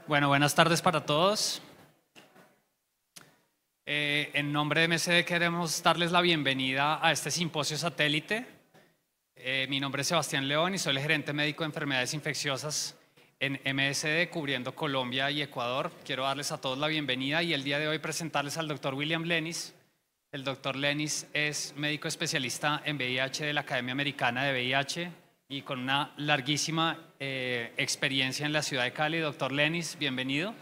Bueno, buenas tardes para todos. En nombre de MSD queremos darles la bienvenida a este simposio satélite. Mi nombre es Sebastián León y soy el gerente médico de enfermedades infecciosas en MSD, cubriendo Colombia y Ecuador. Quiero darles a todos la bienvenida y el día de hoy presentarles al doctor William Lenis. El doctor Lenis es médico especialista en VIH de la Academia Americana de VIH y con una larguísima experiencia en la ciudad de Cali. Doctor Lenis, bienvenido.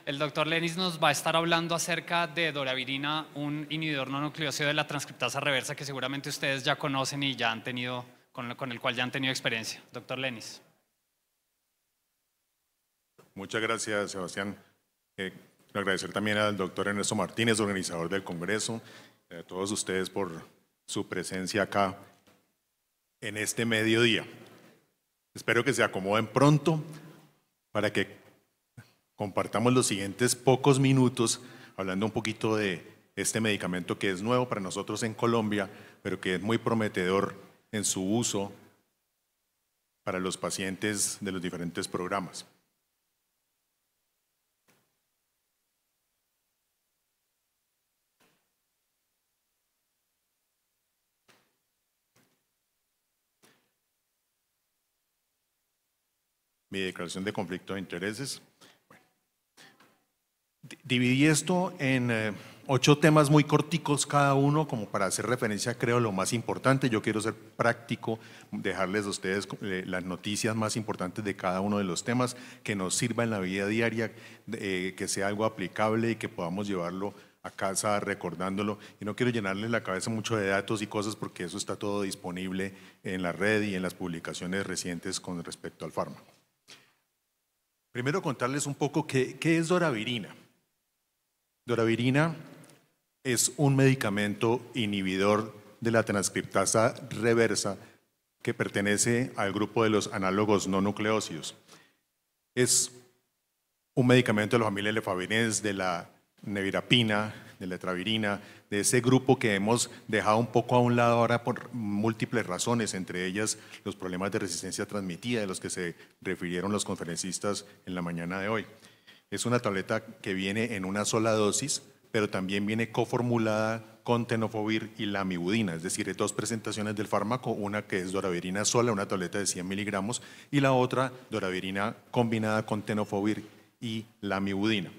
El doctor Lenis nos va a estar hablando acerca de doravirina, un inhibidor no nucleósido de la transcriptasa reversa que seguramente ustedes ya conocen y ya han tenido, con el cual ya han tenido experiencia. Doctor Lenis. Muchas gracias, Sebastián. Quiero agradecer también al doctor Ernesto Martínez, organizador del Congreso, a todos ustedes por su presencia acá en este mediodía. Espero que se acomoden pronto para que compartamos los siguientes pocos minutos hablando un poquito de este medicamento que es nuevo para nosotros en Colombia, pero que es muy prometedor en su uso para los pacientes de los diferentes programas. Mi declaración de conflicto de intereses. Bueno, dividí esto en 8 temas muy corticos cada uno, como para hacer referencia, creo, a lo más importante. Yo quiero ser práctico, dejarles a ustedes las noticias más importantes de cada uno de los temas, que nos sirva en la vida diaria, que sea algo aplicable y que podamos llevarlo a casa recordándolo. Y no quiero llenarles la cabeza mucho de datos y cosas porque eso está todo disponible en la red y en las publicaciones recientes con respecto al fármaco. Primero contarles un poco qué es doravirina. Doravirina es un medicamento inhibidor de la transcriptasa reversa que pertenece al grupo de los análogos no nucleósidos. Es un medicamento de la familia Lefavirenz, de la nevirapina, de la etravirina, de ese grupo que hemos dejado un poco a un lado ahora por múltiples razones, entre ellas los problemas de resistencia transmitida de los que se refirieron los conferencistas en la mañana de hoy. Es una tableta que viene en una sola dosis, pero también viene coformulada con tenofovir y lamivudina, es decir, hay 2 presentaciones del fármaco, una que es doravirina sola, una tableta de 100 miligramos, y la otra doravirina combinada con tenofovir y lamivudina.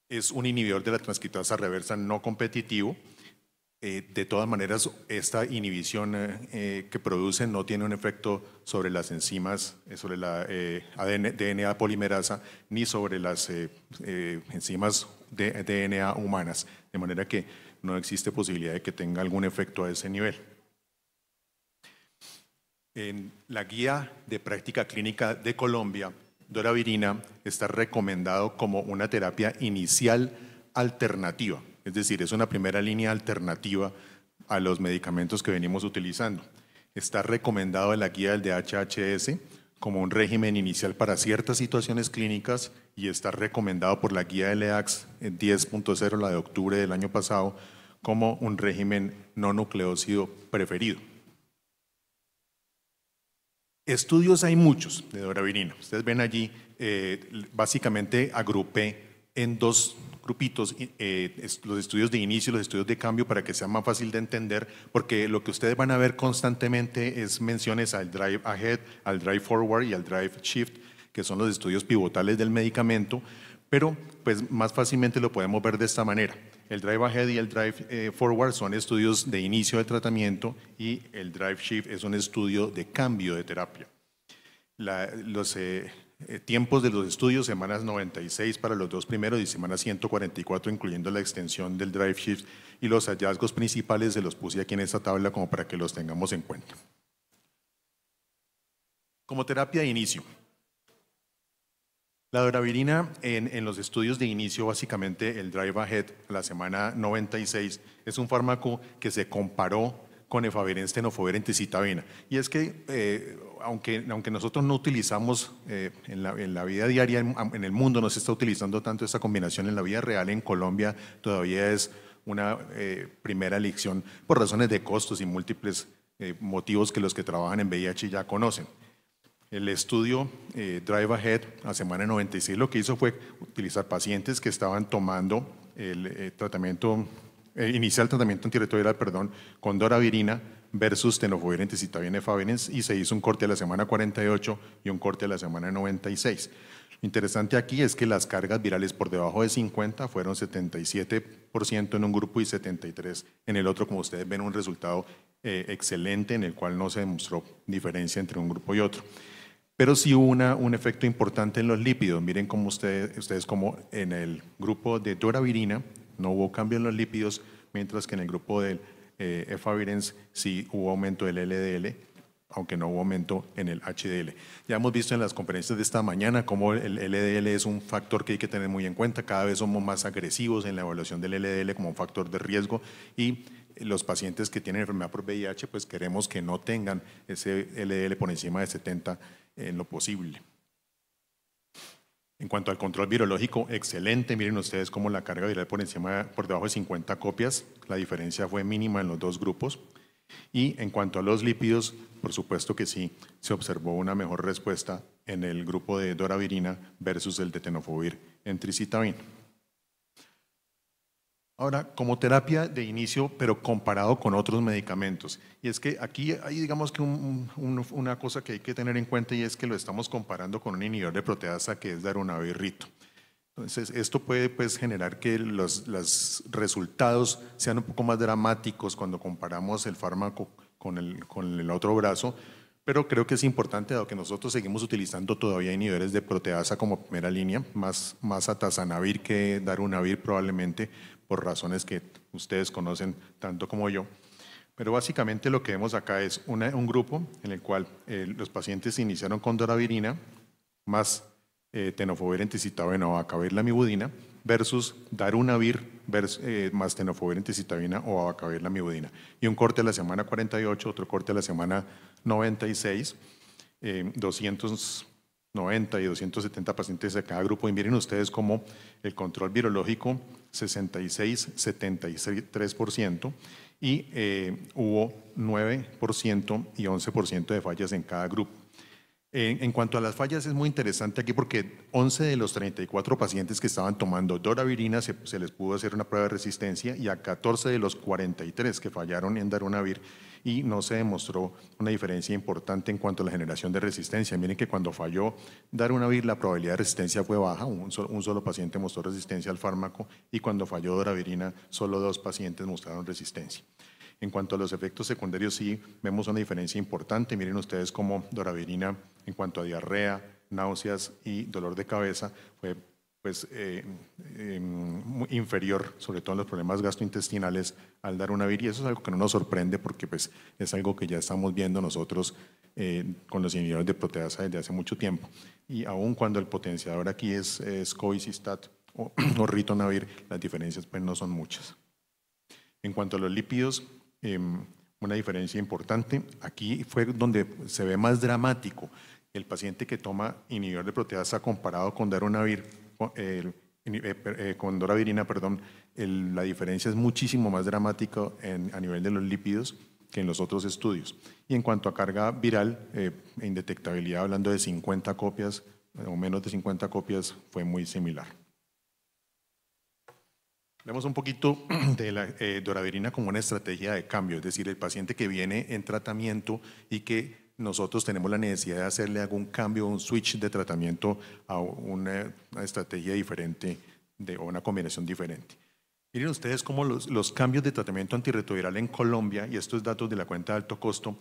Es un inhibidor de la transcriptasa reversa no competitivo. De todas maneras, esta inhibición que produce no tiene un efecto sobre las enzimas, sobre la DNA polimerasa, ni sobre las enzimas de DNA humanas, de manera que no existe posibilidad de que tenga algún efecto a ese nivel. En la guía de práctica clínica de Colombia, doravirina está recomendado como una terapia inicial alternativa, es decir, es una primera línea alternativa a los medicamentos que venimos utilizando. Está recomendado en la guía del DHHS como un régimen inicial para ciertas situaciones clínicas y está recomendado por la guía del EACTS 10.0, la de octubre del año pasado, como un régimen no nucleósido preferido. Estudios hay muchos de doravirina. Ustedes ven allí, básicamente agrupé en 2 grupitos los estudios de inicio y los estudios de cambio para que sea más fácil de entender, porque lo que ustedes van a ver constantemente es menciones al Drive Ahead, al Drive Forward y al Drive Shift, que son los estudios pivotales del medicamento, pero pues más fácilmente lo podemos ver de esta manera. El Drive Ahead y el Drive Forward son estudios de inicio de tratamiento y el Drive Shift es un estudio de cambio de terapia. Los tiempos de los estudios, semanas 96 para los 2 primeros y semanas 144 incluyendo la extensión del Drive Shift, y los hallazgos principales se los puse aquí en esta tabla como para que los tengamos en cuenta. Como terapia de inicio. La doravirina en los estudios de inicio, básicamente el Drive Ahead, la semana 96, es un fármaco que se comparó con efavirenz, tenofovir, entecitabina. Y es que, aunque nosotros no utilizamos en la vida diaria, en el mundo no se está utilizando tanto esta combinación, en la vida real en Colombia todavía es una primera elección por razones de costos y múltiples motivos que los que trabajan en VIH ya conocen. El estudio Drive Ahead a semana 96 lo que hizo fue utilizar pacientes que estaban tomando el inicial tratamiento antirretroviral, con doravirina versus tenofovir, entecitabina, efavirenz, y se hizo un corte a la semana 48 y un corte a la semana 96. Lo interesante aquí es que las cargas virales por debajo de 50 fueron 77% en un grupo y 73% en el otro. Como ustedes ven, un resultado excelente en el cual no se demostró diferencia entre un grupo y otro. Pero sí hubo un efecto importante en los lípidos. Miren cómo ustedes como en el grupo de doravirina no hubo cambio en los lípidos, mientras que en el grupo del efavirenz sí hubo aumento del LDL, aunque no hubo aumento en el HDL. Ya hemos visto en las conferencias de esta mañana cómo el LDL es un factor que hay que tener muy en cuenta. Cada vez somos más agresivos en la evaluación del LDL como un factor de riesgo, y los pacientes que tienen enfermedad por VIH, pues queremos que no tengan ese LDL por encima de 70 en lo posible. En cuanto al control virológico, excelente. Miren ustedes cómo la carga viral por debajo de 50 copias, la diferencia fue mínima en los dos grupos. Y en cuanto a los lípidos, por supuesto que sí, se observó una mejor respuesta en el grupo de doravirina versus el de tenofovir entricitabina. Ahora, como terapia de inicio, pero comparado con otros medicamentos. Y es que aquí hay, digamos que una cosa que hay que tener en cuenta, y es que lo estamos comparando con un inhibidor de proteasa que es darunavir-rito. Entonces, esto puede pues generar que los resultados sean un poco más dramáticos cuando comparamos el fármaco con el otro brazo, pero creo que es importante, dado que nosotros seguimos utilizando todavía inhibidores de proteasa como primera línea, más atazanavir que darunavir probablemente, por razones que ustedes conocen tanto como yo. Pero básicamente lo que vemos acá es un grupo en el cual los pacientes iniciaron con doravirina más tenofovir entecitabina o abacavir lamivudina versus darunavir más tenofovir entecitabina o abacavir lamivudina. Y un corte a la semana 48, otro corte a la semana 96, 290 y 270 pacientes de cada grupo. Y miren ustedes cómo el control virológico 66, 73%, y hubo 9% y 11% de fallas en cada grupo. En cuanto a las fallas, es muy interesante aquí porque 11 de los 34 pacientes que estaban tomando doravirina se les pudo hacer una prueba de resistencia, y a 14 de los 43 que fallaron en darunavir, y no se demostró una diferencia importante en cuanto a la generación de resistencia. Miren que cuando falló darunavir, la probabilidad de resistencia fue baja, un solo paciente mostró resistencia al fármaco, y cuando falló doravirina, solo 2 pacientes mostraron resistencia. En cuanto a los efectos secundarios, sí vemos una diferencia importante. Miren ustedes cómo doravirina, en cuanto a diarrea, náuseas y dolor de cabeza, fue pues, inferior, sobre todo en los problemas gastrointestinales, al darunavir, y eso es algo que no nos sorprende porque pues, es algo que ya estamos viendo nosotros con los inhibidores de proteasa desde hace mucho tiempo. Y aun cuando el potenciador aquí es coicistat o ritonavir, las diferencias pues, no son muchas. En cuanto a los lípidos, una diferencia importante. Aquí fue donde se ve más dramático el paciente que toma inhibidor de proteasa comparado con darunavir, con doravirina, la diferencia es muchísimo más dramática a nivel de los lípidos que en los otros estudios. Y en cuanto a carga viral, indetectabilidad, hablando de 50 copias o menos de 50 copias, fue muy similar. Vemos un poquito de la doravirina como una estrategia de cambio, es decir, el paciente que viene en tratamiento y que nosotros tenemos la necesidad de hacerle algún cambio, un switch de tratamiento a una estrategia diferente o una combinación diferente. Miren ustedes cómo los cambios de tratamiento antirretroviral en Colombia, y estos datos de la cuenta de alto costo,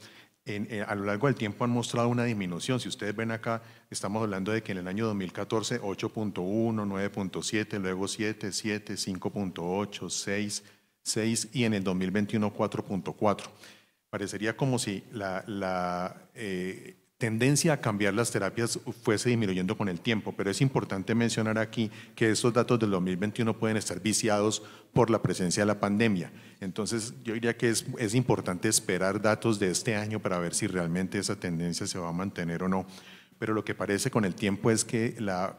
a lo largo del tiempo han mostrado una disminución. Si ustedes ven acá, estamos hablando de que en el año 2014 8.1, 9.7, luego 7, 7, 5.8, 6, 6 y en el 2021 4.4. Parecería como si la tendencia a cambiar las terapias fuese disminuyendo con el tiempo, pero es importante mencionar aquí que estos datos del 2021 pueden estar viciados por la presencia de la pandemia. Entonces yo diría que es importante esperar datos de este año para ver si realmente esa tendencia se va a mantener o no. pero lo que parece con el tiempo es que la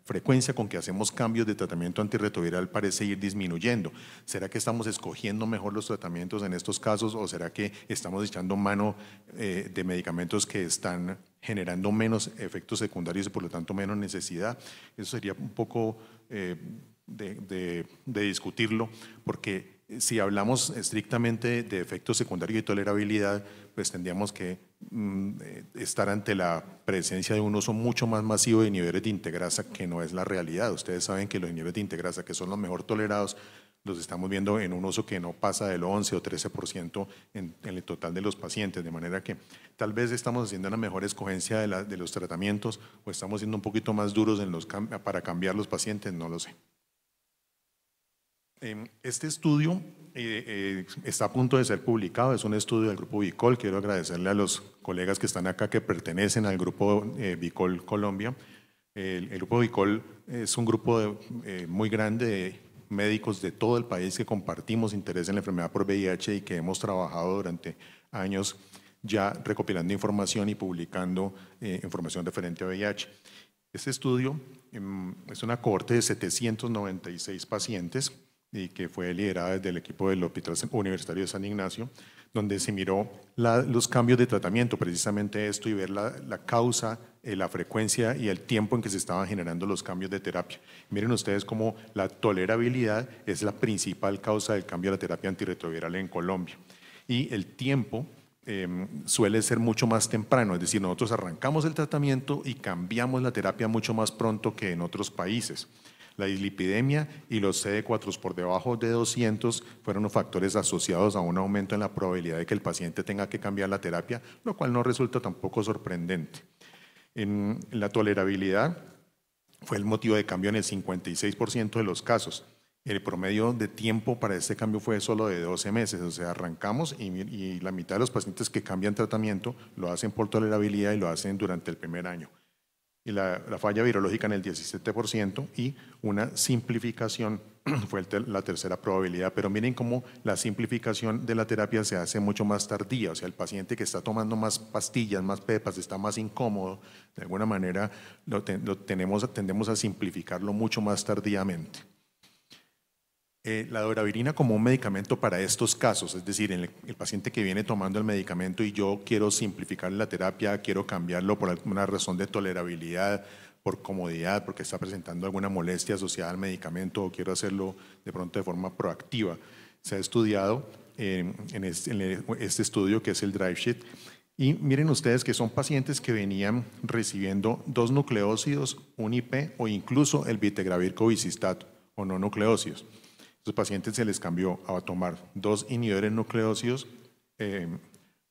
frecuencia con que hacemos cambios de tratamiento antirretroviral parece ir disminuyendo. ¿Será que estamos escogiendo mejor los tratamientos en estos casos o será que estamos echando mano de medicamentos que están generando menos efectos secundarios y por lo tanto menos necesidad? Eso sería un poco de discutirlo, porque si hablamos estrictamente de efectos secundarios y tolerabilidad, pues tendríamos que estar ante la presencia de un uso mucho más masivo de inhibidores de integrasa, que no es la realidad. Ustedes saben que los inhibidores de integrasa, que son los mejor tolerados, los estamos viendo en un uso que no pasa del 11 o 13% en el total de los pacientes, de manera que tal vez estamos haciendo una mejor escogencia de los tratamientos o estamos siendo un poquito más duros para cambiar los pacientes, no lo sé. Este estudio está a punto de ser publicado, es un estudio del Grupo Bicol. Quiero agradecerle a los colegas que están acá que pertenecen al Grupo Bicol Colombia. El Grupo Bicol es un grupo muy grande de médicos de todo el país que compartimos interés en la enfermedad por VIH y que hemos trabajado durante años ya recopilando información y publicando información referente a VIH. Este estudio es una cohorte de 796 pacientes y que fue liderada desde el equipo del Hospital Universitario de San Ignacio, donde se miró los cambios de tratamiento, precisamente esto, y ver la causa, la frecuencia y el tiempo en que se estaban generando los cambios de terapia. Miren ustedes cómo la tolerabilidad es la principal causa del cambio de la terapia antirretroviral en Colombia. Y el tiempo suele ser mucho más temprano, es decir, nosotros arrancamos el tratamiento y cambiamos la terapia mucho más pronto que en otros países. La dislipidemia y los CD4 por debajo de 200 fueron los factores asociados a un aumento en la probabilidad de que el paciente tenga que cambiar la terapia, lo cual no resulta tampoco sorprendente. En la tolerabilidad fue el motivo de cambio en el 56% de los casos. El promedio de tiempo para este cambio fue solo de 12 meses, o sea, arrancamos y la mitad de los pacientes que cambian tratamiento lo hacen por tolerabilidad y lo hacen durante el primer año. Y la falla virológica en el 17% y una simplificación fue la tercera probabilidad. Pero miren cómo la simplificación de la terapia se hace mucho más tardía, o sea, el paciente que está tomando más pastillas, más pepas, está más incómodo, de alguna manera tendemos a simplificarlo mucho más tardíamente. La doravirina como un medicamento para estos casos, es decir, el paciente que viene tomando el medicamento y yo quiero simplificar la terapia, quiero cambiarlo por alguna razón de tolerabilidad, por comodidad, porque está presentando alguna molestia asociada al medicamento o quiero hacerlo de pronto de forma proactiva. Se ha estudiado en este estudio que es el DriveSheet y miren ustedes que son pacientes que venían recibiendo 2 nucleócidos, un IP o incluso el vitegravir covicistato o no nucleócidos. Los pacientes se les cambió a tomar 2 inhibidores nucleócidos,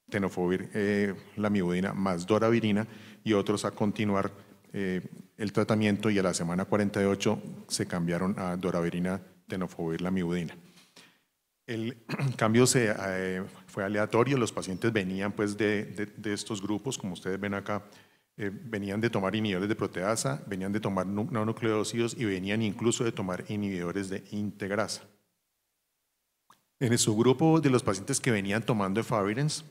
tenofovir, lamivudina más doravirina y otros a continuar el tratamiento y a la semana 48 se cambiaron a doravirina, tenofovir, lamivudina. El cambio fue aleatorio, los pacientes venían pues de estos grupos, como ustedes ven acá, venían de tomar inhibidores de proteasa, venían de tomar no nucleócidos y venían incluso de tomar inhibidores de integrasa. En el subgrupo de los pacientes que venían tomando efavirenz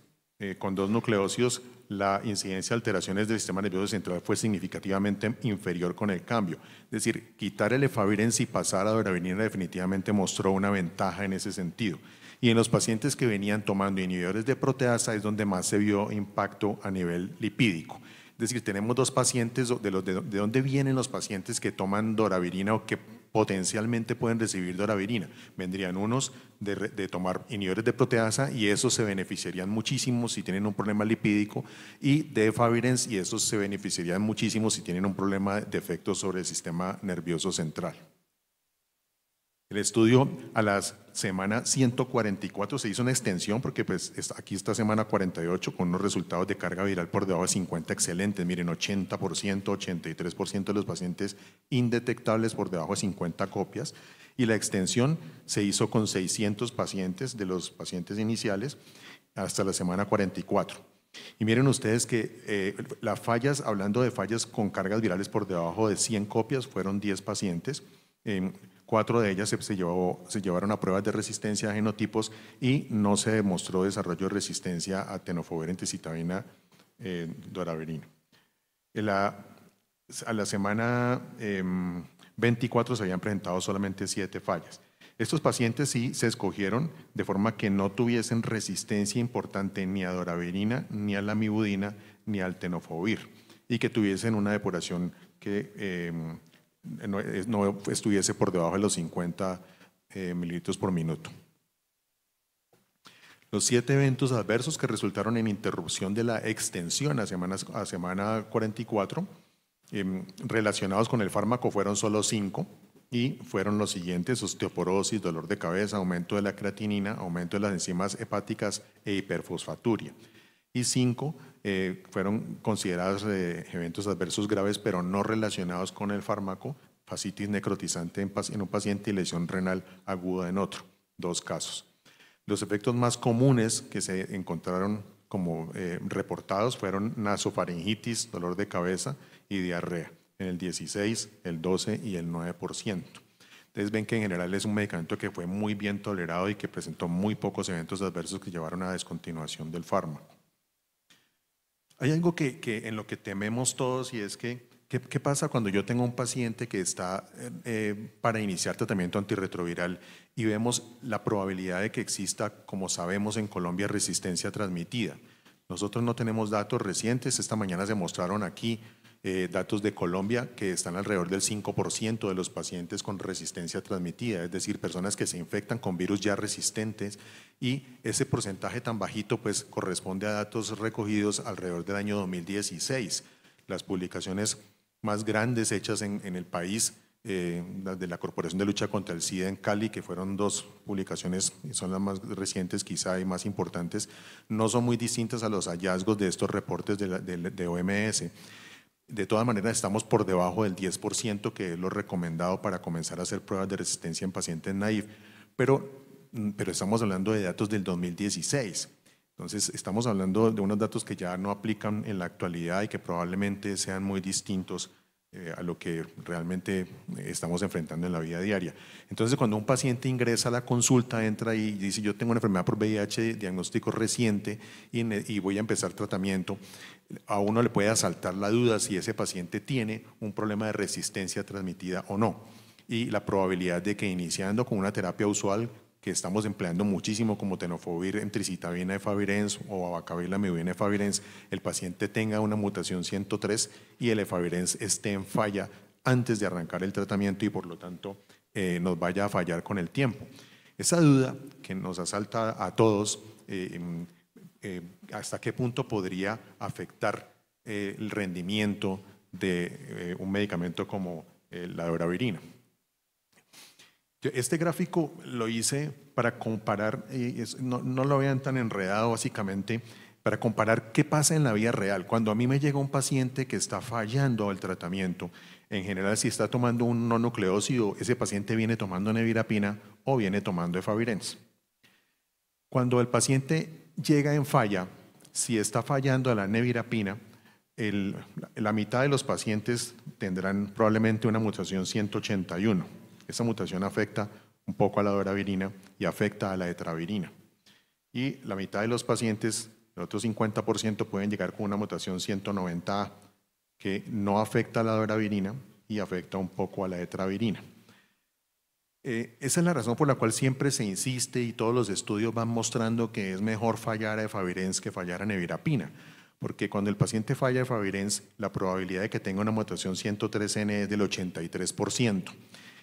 con 2 nucleócidos, la incidencia de alteraciones del sistema nervioso central fue significativamente inferior con el cambio. Es decir, quitar el efavirenz y pasar a doravirina definitivamente mostró una ventaja en ese sentido. Y en los pacientes que venían tomando inhibidores de proteasa es donde más se vio impacto a nivel lipídico. Es decir, tenemos 2 pacientes, de dónde vienen los pacientes que toman doravirina o que potencialmente pueden recibir doravirina. Vendrían unos de tomar inhibidores de proteasa y esos se beneficiarían muchísimo si tienen un problema lipídico y de efavirenz y esos se beneficiarían muchísimo si tienen un problema de efecto sobre el sistema nervioso central. El estudio a la semana 144 se hizo una extensión porque pues aquí está semana 48 con unos resultados de carga viral por debajo de 50 excelentes. Miren, 80%, 83% de los pacientes indetectables por debajo de 50 copias. Y la extensión se hizo con 600 pacientes de los pacientes iniciales hasta la semana 44. Y miren ustedes que las fallas, hablando de fallas con cargas virales por debajo de 100 copias, fueron 10 pacientes. 4 de ellas se llevaron a pruebas de resistencia a genotipos y no se demostró desarrollo de resistencia a tenofovir, entecitabina, doravirina. A la semana 24 se habían presentado solamente 7 fallas. Estos pacientes sí se escogieron de forma que no tuviesen resistencia importante ni a doravirina, ni a lamivudina, ni al tenofovir, y que tuviesen una depuración que no estuviese por debajo de los 50 mililitros por minuto. Los 7 eventos adversos que resultaron en interrupción de la extensión a semana 44 relacionados con el fármaco fueron solo 5 y fueron los siguientes: osteoporosis, dolor de cabeza, aumento de la creatinina, aumento de las enzimas hepáticas e hiperfosfaturia. Y 5 fueron considerados eventos adversos graves pero no relacionados con el fármaco: fascitis necrotizante en un paciente y lesión renal aguda en otro, 2 casos. Los efectos más comunes que se encontraron como reportados fueron nasofaringitis, dolor de cabeza y diarrea, en el 16, el 12 y el 9%. Entonces ven que en general es un medicamento que fue muy bien tolerado y que presentó muy pocos eventos adversos que llevaron a descontinuación del fármaco. Hay algo que en lo que tememos todos, y es que ¿qué pasa cuando yo tengo un paciente que está para iniciar tratamiento antirretroviral y vemos la probabilidad de que exista, como sabemos en Colombia, resistencia transmitida? Nosotros no tenemos datos recientes. Esta mañana se mostraron aquí datos de Colombia que están alrededor del 5% de los pacientes con resistencia transmitida, es decir, personas que se infectan con virus ya resistentes, y ese porcentaje tan bajito pues corresponde a datos recogidos alrededor del año 2016. Las publicaciones más grandes hechas en el país, de la Corporación de Lucha contra el SIDA en Cali, que fueron 2 publicaciones, y son las más recientes quizá y más importantes, no son muy distintas a los hallazgos de estos reportes de OMS. De todas maneras, estamos por debajo del 10%, que es lo recomendado para comenzar a hacer pruebas de resistencia en pacientes naïf, pero estamos hablando de datos del 2016. Entonces, estamos hablando de unos datos que ya no aplican en la actualidad y que probablemente sean muy distintos a lo que realmente estamos enfrentando en la vida diaria. Entonces, cuando un paciente ingresa a la consulta, entra y dice: yo tengo una enfermedad por VIH, diagnóstico reciente y voy a empezar tratamiento, a uno le puede asaltar la duda si ese paciente tiene un problema de resistencia transmitida o no. Y la probabilidad de que iniciando con una terapia usual que estamos empleando muchísimo, como tenofovir, emtricitabina, efavirenz o abacavir, lamivudina, efavirenz, el paciente tenga una mutación 103 y el efavirenz esté en falla antes de arrancar el tratamiento y por lo tanto nos vaya a fallar con el tiempo. Esa duda que nos asalta a todos, ¿hasta qué punto podría afectar el rendimiento de un medicamento como la doravirina? Este gráfico lo hice para comparar, no lo vean tan enredado, básicamente, para comparar qué pasa en la vida real. Cuando a mí me llega un paciente que está fallando al tratamiento, en general, si está tomando un no nucleósido, ese paciente viene tomando nevirapina o viene tomando efavirenz. Cuando el paciente llega en falla, si está fallando a la nevirapina, la mitad de los pacientes tendrán probablemente una mutación 181. Esa mutación afecta un poco a la doravirina y afecta a la etravirina. Y la mitad de los pacientes, el otro 50%, pueden llegar con una mutación 190A, que no afecta a la doravirina y afecta un poco a la etravirina. Esa es la razón por la cual siempre se insiste, y todos los estudios van mostrando que es mejor fallar a efavirenz que fallar a nevirapina, porque cuando el paciente falla a efavirenz, la probabilidad de que tenga una mutación 103N es del 83%.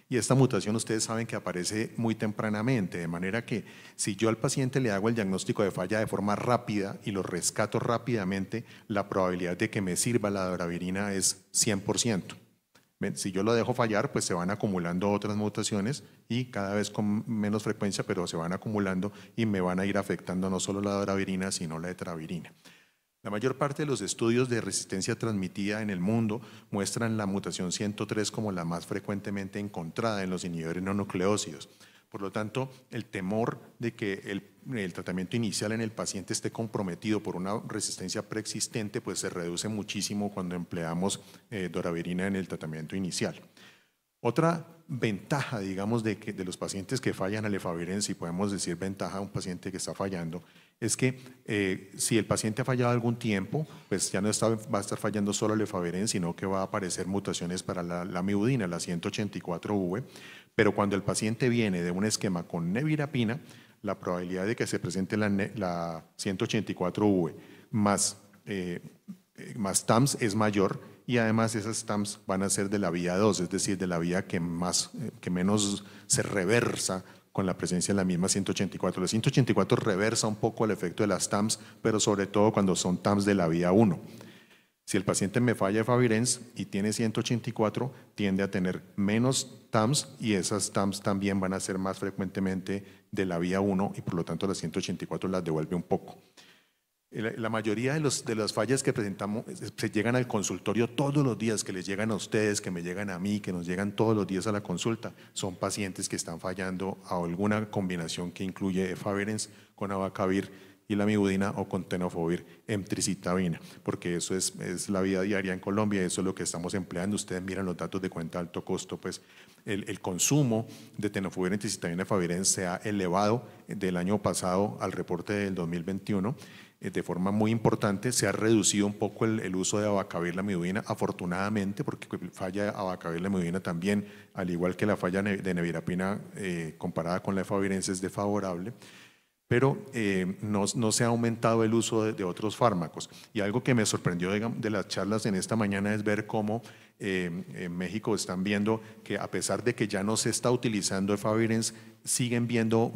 Y esta mutación ustedes saben que aparece muy tempranamente, de manera que si yo al paciente le hago el diagnóstico de falla de forma rápida y lo rescato rápidamente, la probabilidad de que me sirva la doravirina es 100%. Si yo lo dejo fallar, pues se van acumulando otras mutaciones y cada vez con menos frecuencia, pero se van acumulando y me van a ir afectando no solo la doravirina, sino la etravirina. La mayor parte de los estudios de resistencia transmitida en el mundo muestran la mutación 103 como la más frecuentemente encontrada en los inhibidores no nucleósidos. Por lo tanto, el temor de que el tratamiento inicial en el paciente esté comprometido por una resistencia preexistente, pues se reduce muchísimo cuando empleamos doravirina en el tratamiento inicial. Otra ventaja, digamos, de los pacientes que fallan al efavirenz, si podemos decir ventaja a un paciente que está fallando, es que si el paciente ha fallado algún tiempo, pues ya no va a estar fallando solo el efavirenz, sino que va a aparecer mutaciones para la miudina, la 184V, pero cuando el paciente viene de un esquema con nevirapina, la probabilidad de que se presente la 184V más TAMS es mayor, y además esas TAMS van a ser de la vía 2, es decir, de la vía que menos se reversa con la presencia de la misma 184. La 184 reversa un poco el efecto de las TAMS, pero sobre todo cuando son TAMS de la vía 1. Si el paciente me falla efavirenz y tiene 184, tiende a tener menos TAMS, y esas TAMS también van a ser más frecuentemente de la vía 1, y por lo tanto la 184 las devuelve un poco. La mayoría de las fallas que presentamos se llegan al consultorio todos los días, que les llegan a ustedes, que me llegan a mí, que nos llegan todos los días a la consulta. Son pacientes que están fallando a alguna combinación que incluye efavirenz con abacavir y la miudina, o con tenofovir emtricitabina, porque eso es la vida diaria en Colombia, eso es lo que estamos empleando. Ustedes miran los datos de cuenta de alto costo, pues el consumo de tenofovir emtricitabina efavirenz se ha elevado del año pasado al reporte del 2021. De forma muy importante. Se ha reducido un poco el uso de abacavir la miudina, afortunadamente, porque falla abacavir la miudina también, al igual que la falla de nevirapina comparada con la efavirenz, es desfavorable, pero no se ha aumentado el uso de otros fármacos. Y algo que me sorprendió de las charlas en esta mañana es ver cómo en México están viendo que, a pesar de que ya no se está utilizando efavirenz, siguen viendo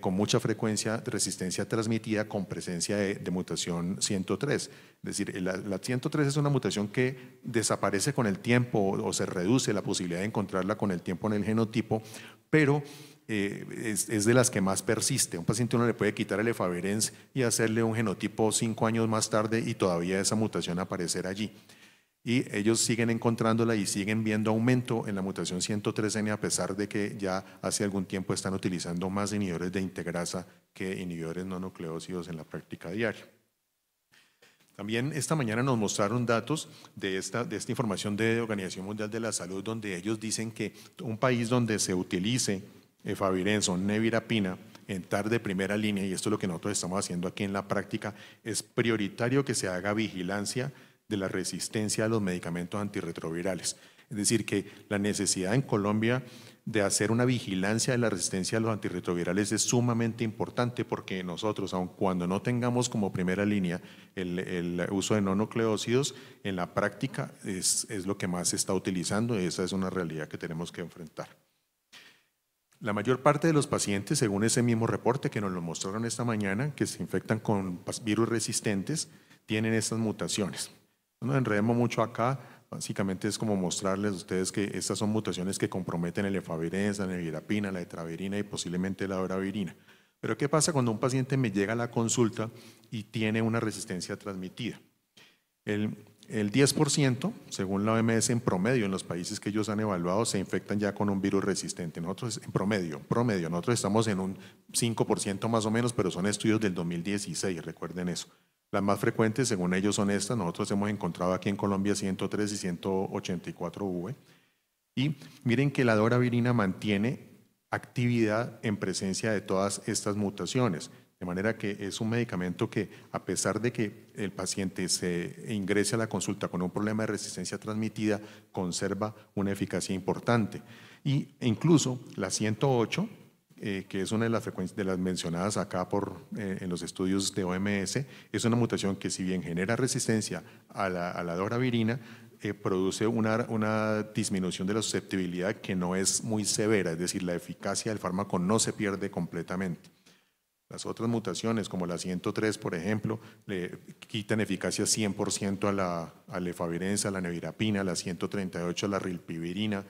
con mucha frecuencia resistencia transmitida con presencia de mutación 103. Es decir, la 103 es una mutación que desaparece con el tiempo, o se reduce la posibilidad de encontrarla con el tiempo en el genotipo, pero es de las que más persiste. Un paciente uno le puede quitar el efavirenz y hacerle un genotipo 5 años más tarde y todavía esa mutación aparecer allí. Y ellos siguen encontrándola y siguen viendo aumento en la mutación 103N, a pesar de que ya hace algún tiempo están utilizando más inhibidores de integrasa que inhibidores no nucleócidos en la práctica diaria. También esta mañana nos mostraron datos de esta información de Organización Mundial de la Salud, donde ellos dicen que un país donde se utilice efavirenz o nevirapina en TAR de primera línea, y esto es lo que nosotros estamos haciendo aquí en la práctica, es prioritario que se haga vigilancia de la resistencia a los medicamentos antirretrovirales. Es decir, que la necesidad en Colombia de hacer una vigilancia de la resistencia a los antirretrovirales es sumamente importante, porque nosotros, aun cuando no tengamos como primera línea el uso de no nucleócidos, en la práctica es lo que más se está utilizando, y esa es una realidad que tenemos que enfrentar. La mayor parte de los pacientes, según ese mismo reporte que nos lo mostraron esta mañana, que se infectan con virus resistentes, tienen estas mutaciones. No nos enredemos mucho acá, básicamente es como mostrarles a ustedes que estas son mutaciones que comprometen el efavirenz, la nevirapina, la etravirina y posiblemente la doravirina. Pero ¿qué pasa cuando un paciente me llega a la consulta y tiene una resistencia transmitida? El 10%, según la OMS, en promedio, en los países que ellos han evaluado, se infectan ya con un virus resistente. Nosotros, en promedio, nosotros estamos en un 5% más o menos, pero son estudios del 2016, recuerden eso. Las más frecuentes, según ellos, son estas. Nosotros hemos encontrado aquí en Colombia 103 y 184V. Y miren que la doravirina mantiene actividad en presencia de todas estas mutaciones. De manera que es un medicamento que, a pesar de que el paciente se ingrese a la consulta con un problema de resistencia transmitida, conserva una eficacia importante. E incluso la 108, que es una de las frecuencias de las mencionadas acá en los estudios de OMS, es una mutación que, si bien genera resistencia a la doravirina, produce una disminución de la susceptibilidad que no es muy severa, es decir, la eficacia del fármaco no se pierde completamente. Las otras mutaciones, como la 103, por ejemplo, le quitan eficacia 100% a la efavirenz, a la nevirapina, a la 138, a la rilpivirina.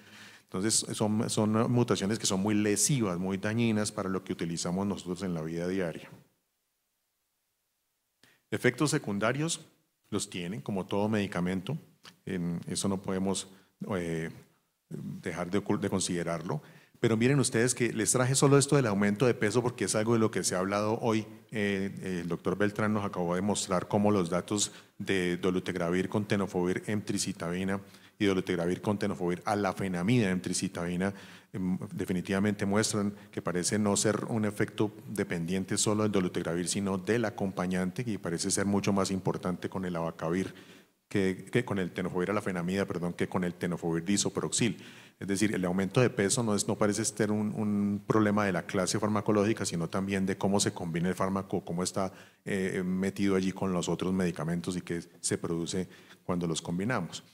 Entonces, son mutaciones que son muy lesivas, muy dañinas para lo que utilizamos nosotros en la vida diaria. Efectos secundarios los tienen, como todo medicamento. Eso no podemos dejar de considerarlo. Pero miren ustedes que les traje solo esto del aumento de peso porque es algo de lo que se ha hablado hoy. El doctor Beltrán nos acabó de mostrar cómo los datos de dolutegravir con tenofovir emtricitabina y dolutegravir con tenofovir a la fenamida emtricitabina definitivamente muestran que parece no ser un efecto dependiente solo del dolutegravir, sino del acompañante, y parece ser mucho más importante con el abacavir que con el tenofovir a la fenamida, perdón, que con el tenofovir disoproxil. Es decir, el aumento de peso no parece ser un problema de la clase farmacológica, sino también de cómo se combina el fármaco, cómo está metido allí con los otros medicamentos y qué se produce cuando los combinamos.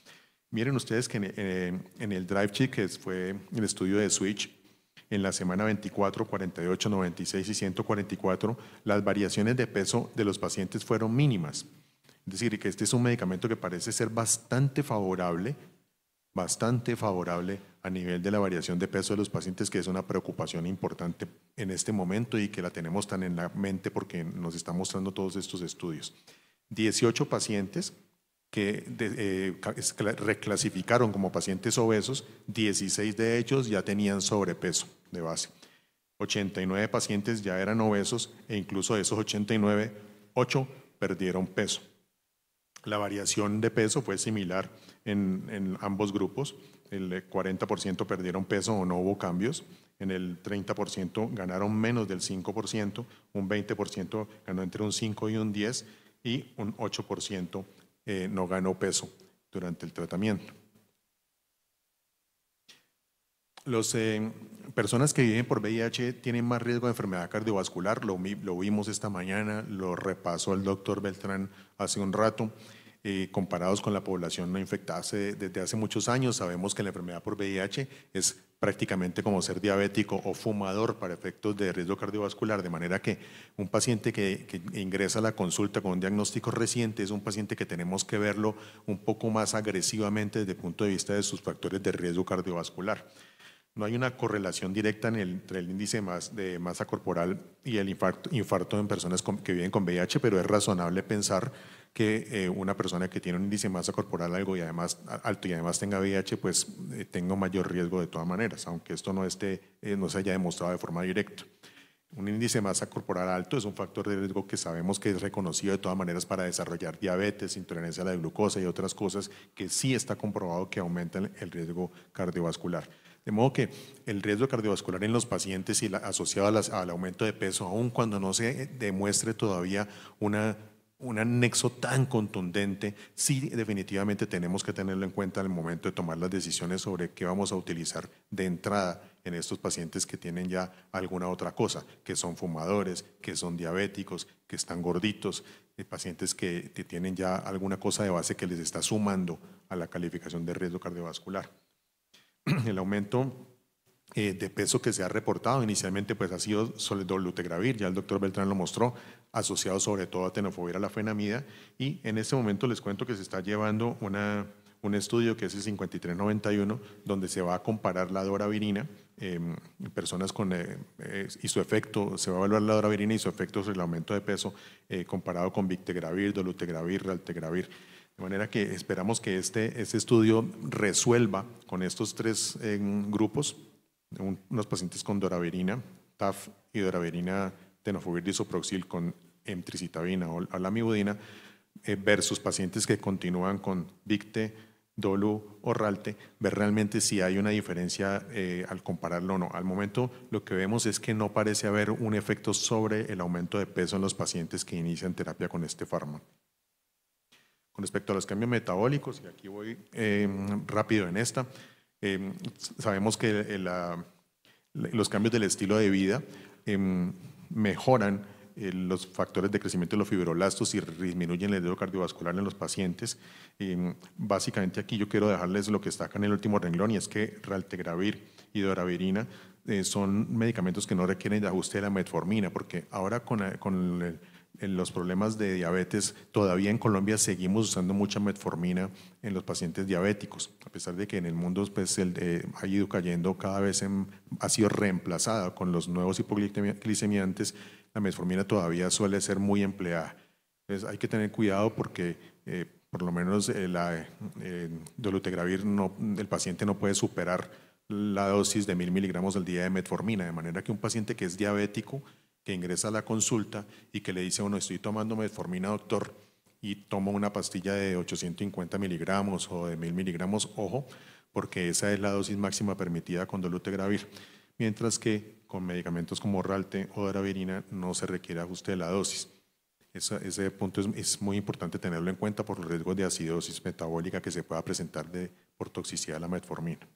Miren ustedes que en el DriveCheck, que fue el estudio de Switch, en la semana 24, 48, 96 y 144, las variaciones de peso de los pacientes fueron mínimas. Es decir, que este es un medicamento que parece ser bastante favorable a nivel de la variación de peso de los pacientes, que es una preocupación importante en este momento y que la tenemos tan en la mente porque nos están mostrando todos estos estudios. 18 pacientes que reclasificaron como pacientes obesos, 16 de ellos ya tenían sobrepeso de base. 89 pacientes ya eran obesos e incluso de esos 89, 8 perdieron peso. La variación de peso fue similar en ambos grupos. El 40% perdieron peso o no hubo cambios. En el 30% ganaron menos del 5%, un 20% ganó entre un 5 y un 10 y un 8% no ganó peso durante el tratamiento. Las personas que viven por VIH tienen más riesgo de enfermedad cardiovascular, lo vimos esta mañana, lo repasó el doctor Beltrán hace un rato. Comparados con la población no infectada desde hace muchos años, sabemos que la enfermedad por VIH es prácticamente como ser diabético o fumador para efectos de riesgo cardiovascular, de manera que un paciente que ingresa a la consulta con un diagnóstico reciente es un paciente que tenemos que verlo un poco más agresivamente desde el punto de vista de sus factores de riesgo cardiovascular. No hay una correlación directa entre el índice de masa corporal y el infarto en personas que viven con VIH, pero es razonable pensar que una persona que tiene un índice de masa corporal alto y además tenga VIH, pues tenga un mayor riesgo de todas maneras, aunque esto no se haya demostrado de forma directa. Un índice de masa corporal alto es un factor de riesgo que sabemos que es reconocido de todas maneras para desarrollar diabetes, intolerancia a la glucosa y otras cosas que sí está comprobado que aumentan el riesgo cardiovascular. De modo que el riesgo cardiovascular en los pacientes y asociado al aumento de peso, aun cuando no se demuestre todavía un anexo tan contundente, sí definitivamente tenemos que tenerlo en cuenta al momento de tomar las decisiones sobre qué vamos a utilizar de entrada en estos pacientes que tienen ya alguna otra cosa, que son fumadores, que son diabéticos, que están gorditos, pacientes que tienen ya alguna cosa de base que les está sumando a la calificación de riesgo cardiovascular. El aumento de peso que se ha reportado inicialmente pues ha sido sobre dolutegravir, ya el doctor Beltrán lo mostró, asociado sobre todo a tenofovir a la fenamida, y en este momento les cuento que se está llevando un estudio que es el 5391, donde se va a comparar la doravirina en personas y su efecto, se va a evaluar la doravirina y su efecto sobre el aumento de peso comparado con victegravir, dolutegravir, raltegravir. De manera que esperamos que este estudio resuelva con estos tres grupos, unos pacientes con doravirina, TAF y doravirina tenofovir disoproxil con emtricitabina o alamivudina, versus pacientes que continúan con Victe, Dolu o Ralte, ver realmente si hay una diferencia al compararlo o no. Al momento lo que vemos es que no parece haber un efecto sobre el aumento de peso en los pacientes que inician terapia con este fármaco. Con respecto a los cambios metabólicos, y aquí voy rápido en esta, sabemos que los cambios del estilo de vida mejoran los factores de crecimiento de los fibroblastos y disminuyen el riesgo cardiovascular en los pacientes. Básicamente aquí yo quiero dejarles lo que está acá en el último renglón, y es que raltegravir y doravirina son medicamentos que no requieren de ajuste de la metformina, porque ahora con los problemas de diabetes, todavía en Colombia seguimos usando mucha metformina en los pacientes diabéticos, a pesar de que en el mundo pues, ha ido cayendo cada vez, ha sido reemplazada con los nuevos hipoglicemiantes. La metformina todavía suele ser muy empleada. Entonces hay que tener cuidado porque por lo menos dolutegravir el paciente no puede superar la dosis de 1000 miligramos al día de metformina, de manera que un paciente que es diabético, que ingresa a la consulta y que le dice, bueno, estoy tomando metformina, doctor, y tomo una pastilla de 850 miligramos o de 1000 miligramos, ojo, porque esa es la dosis máxima permitida con dolutegravir, mientras que con medicamentos como Ralte o Doravirina no se requiere ajuste de la dosis. Ese punto es muy importante tenerlo en cuenta por los riesgos de acidosis metabólica que se pueda presentar por toxicidad de la metformina.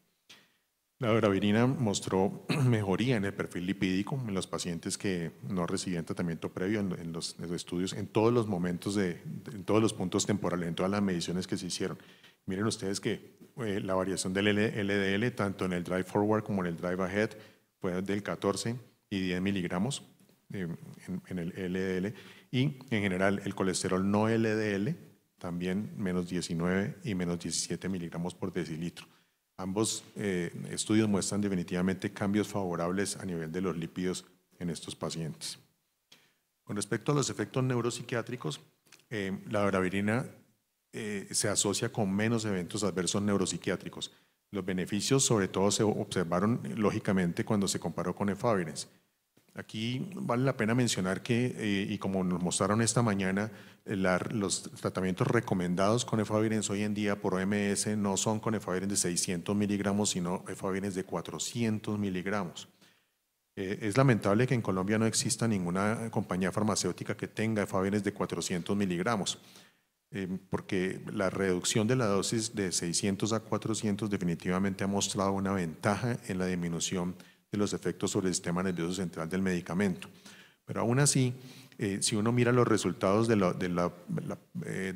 La doravirina mostró mejoría en el perfil lipídico en los pacientes que no recibían tratamiento previo en los estudios, en todos los momentos, en todos los puntos temporales, en todas las mediciones que se hicieron. Miren ustedes que la variación del LDL, tanto en el drive forward como en el drive ahead, fue del 14 y 10 miligramos en el LDL, y en general el colesterol no LDL también menos 19 y menos 17 miligramos por decilitro. Ambos estudios muestran definitivamente cambios favorables a nivel de los lípidos en estos pacientes. Con respecto a los efectos neuropsiquiátricos, la doravirina se asocia con menos eventos adversos neuropsiquiátricos. Los beneficios sobre todo se observaron lógicamente cuando se comparó con efavirenz. Aquí vale la pena mencionar que, y como nos mostraron esta mañana, los tratamientos recomendados con efavirenz hoy en día por OMS no son con efavirenz de 600 miligramos, sino efavirenz de 400 miligramos. Es lamentable que en Colombia no exista ninguna compañía farmacéutica que tenga efavirenz de 400 miligramos, porque la reducción de la dosis de 600 a 400 definitivamente ha mostrado una ventaja en la disminución de los efectos sobre el sistema nervioso central del medicamento. Pero aún así, si uno mira los resultados de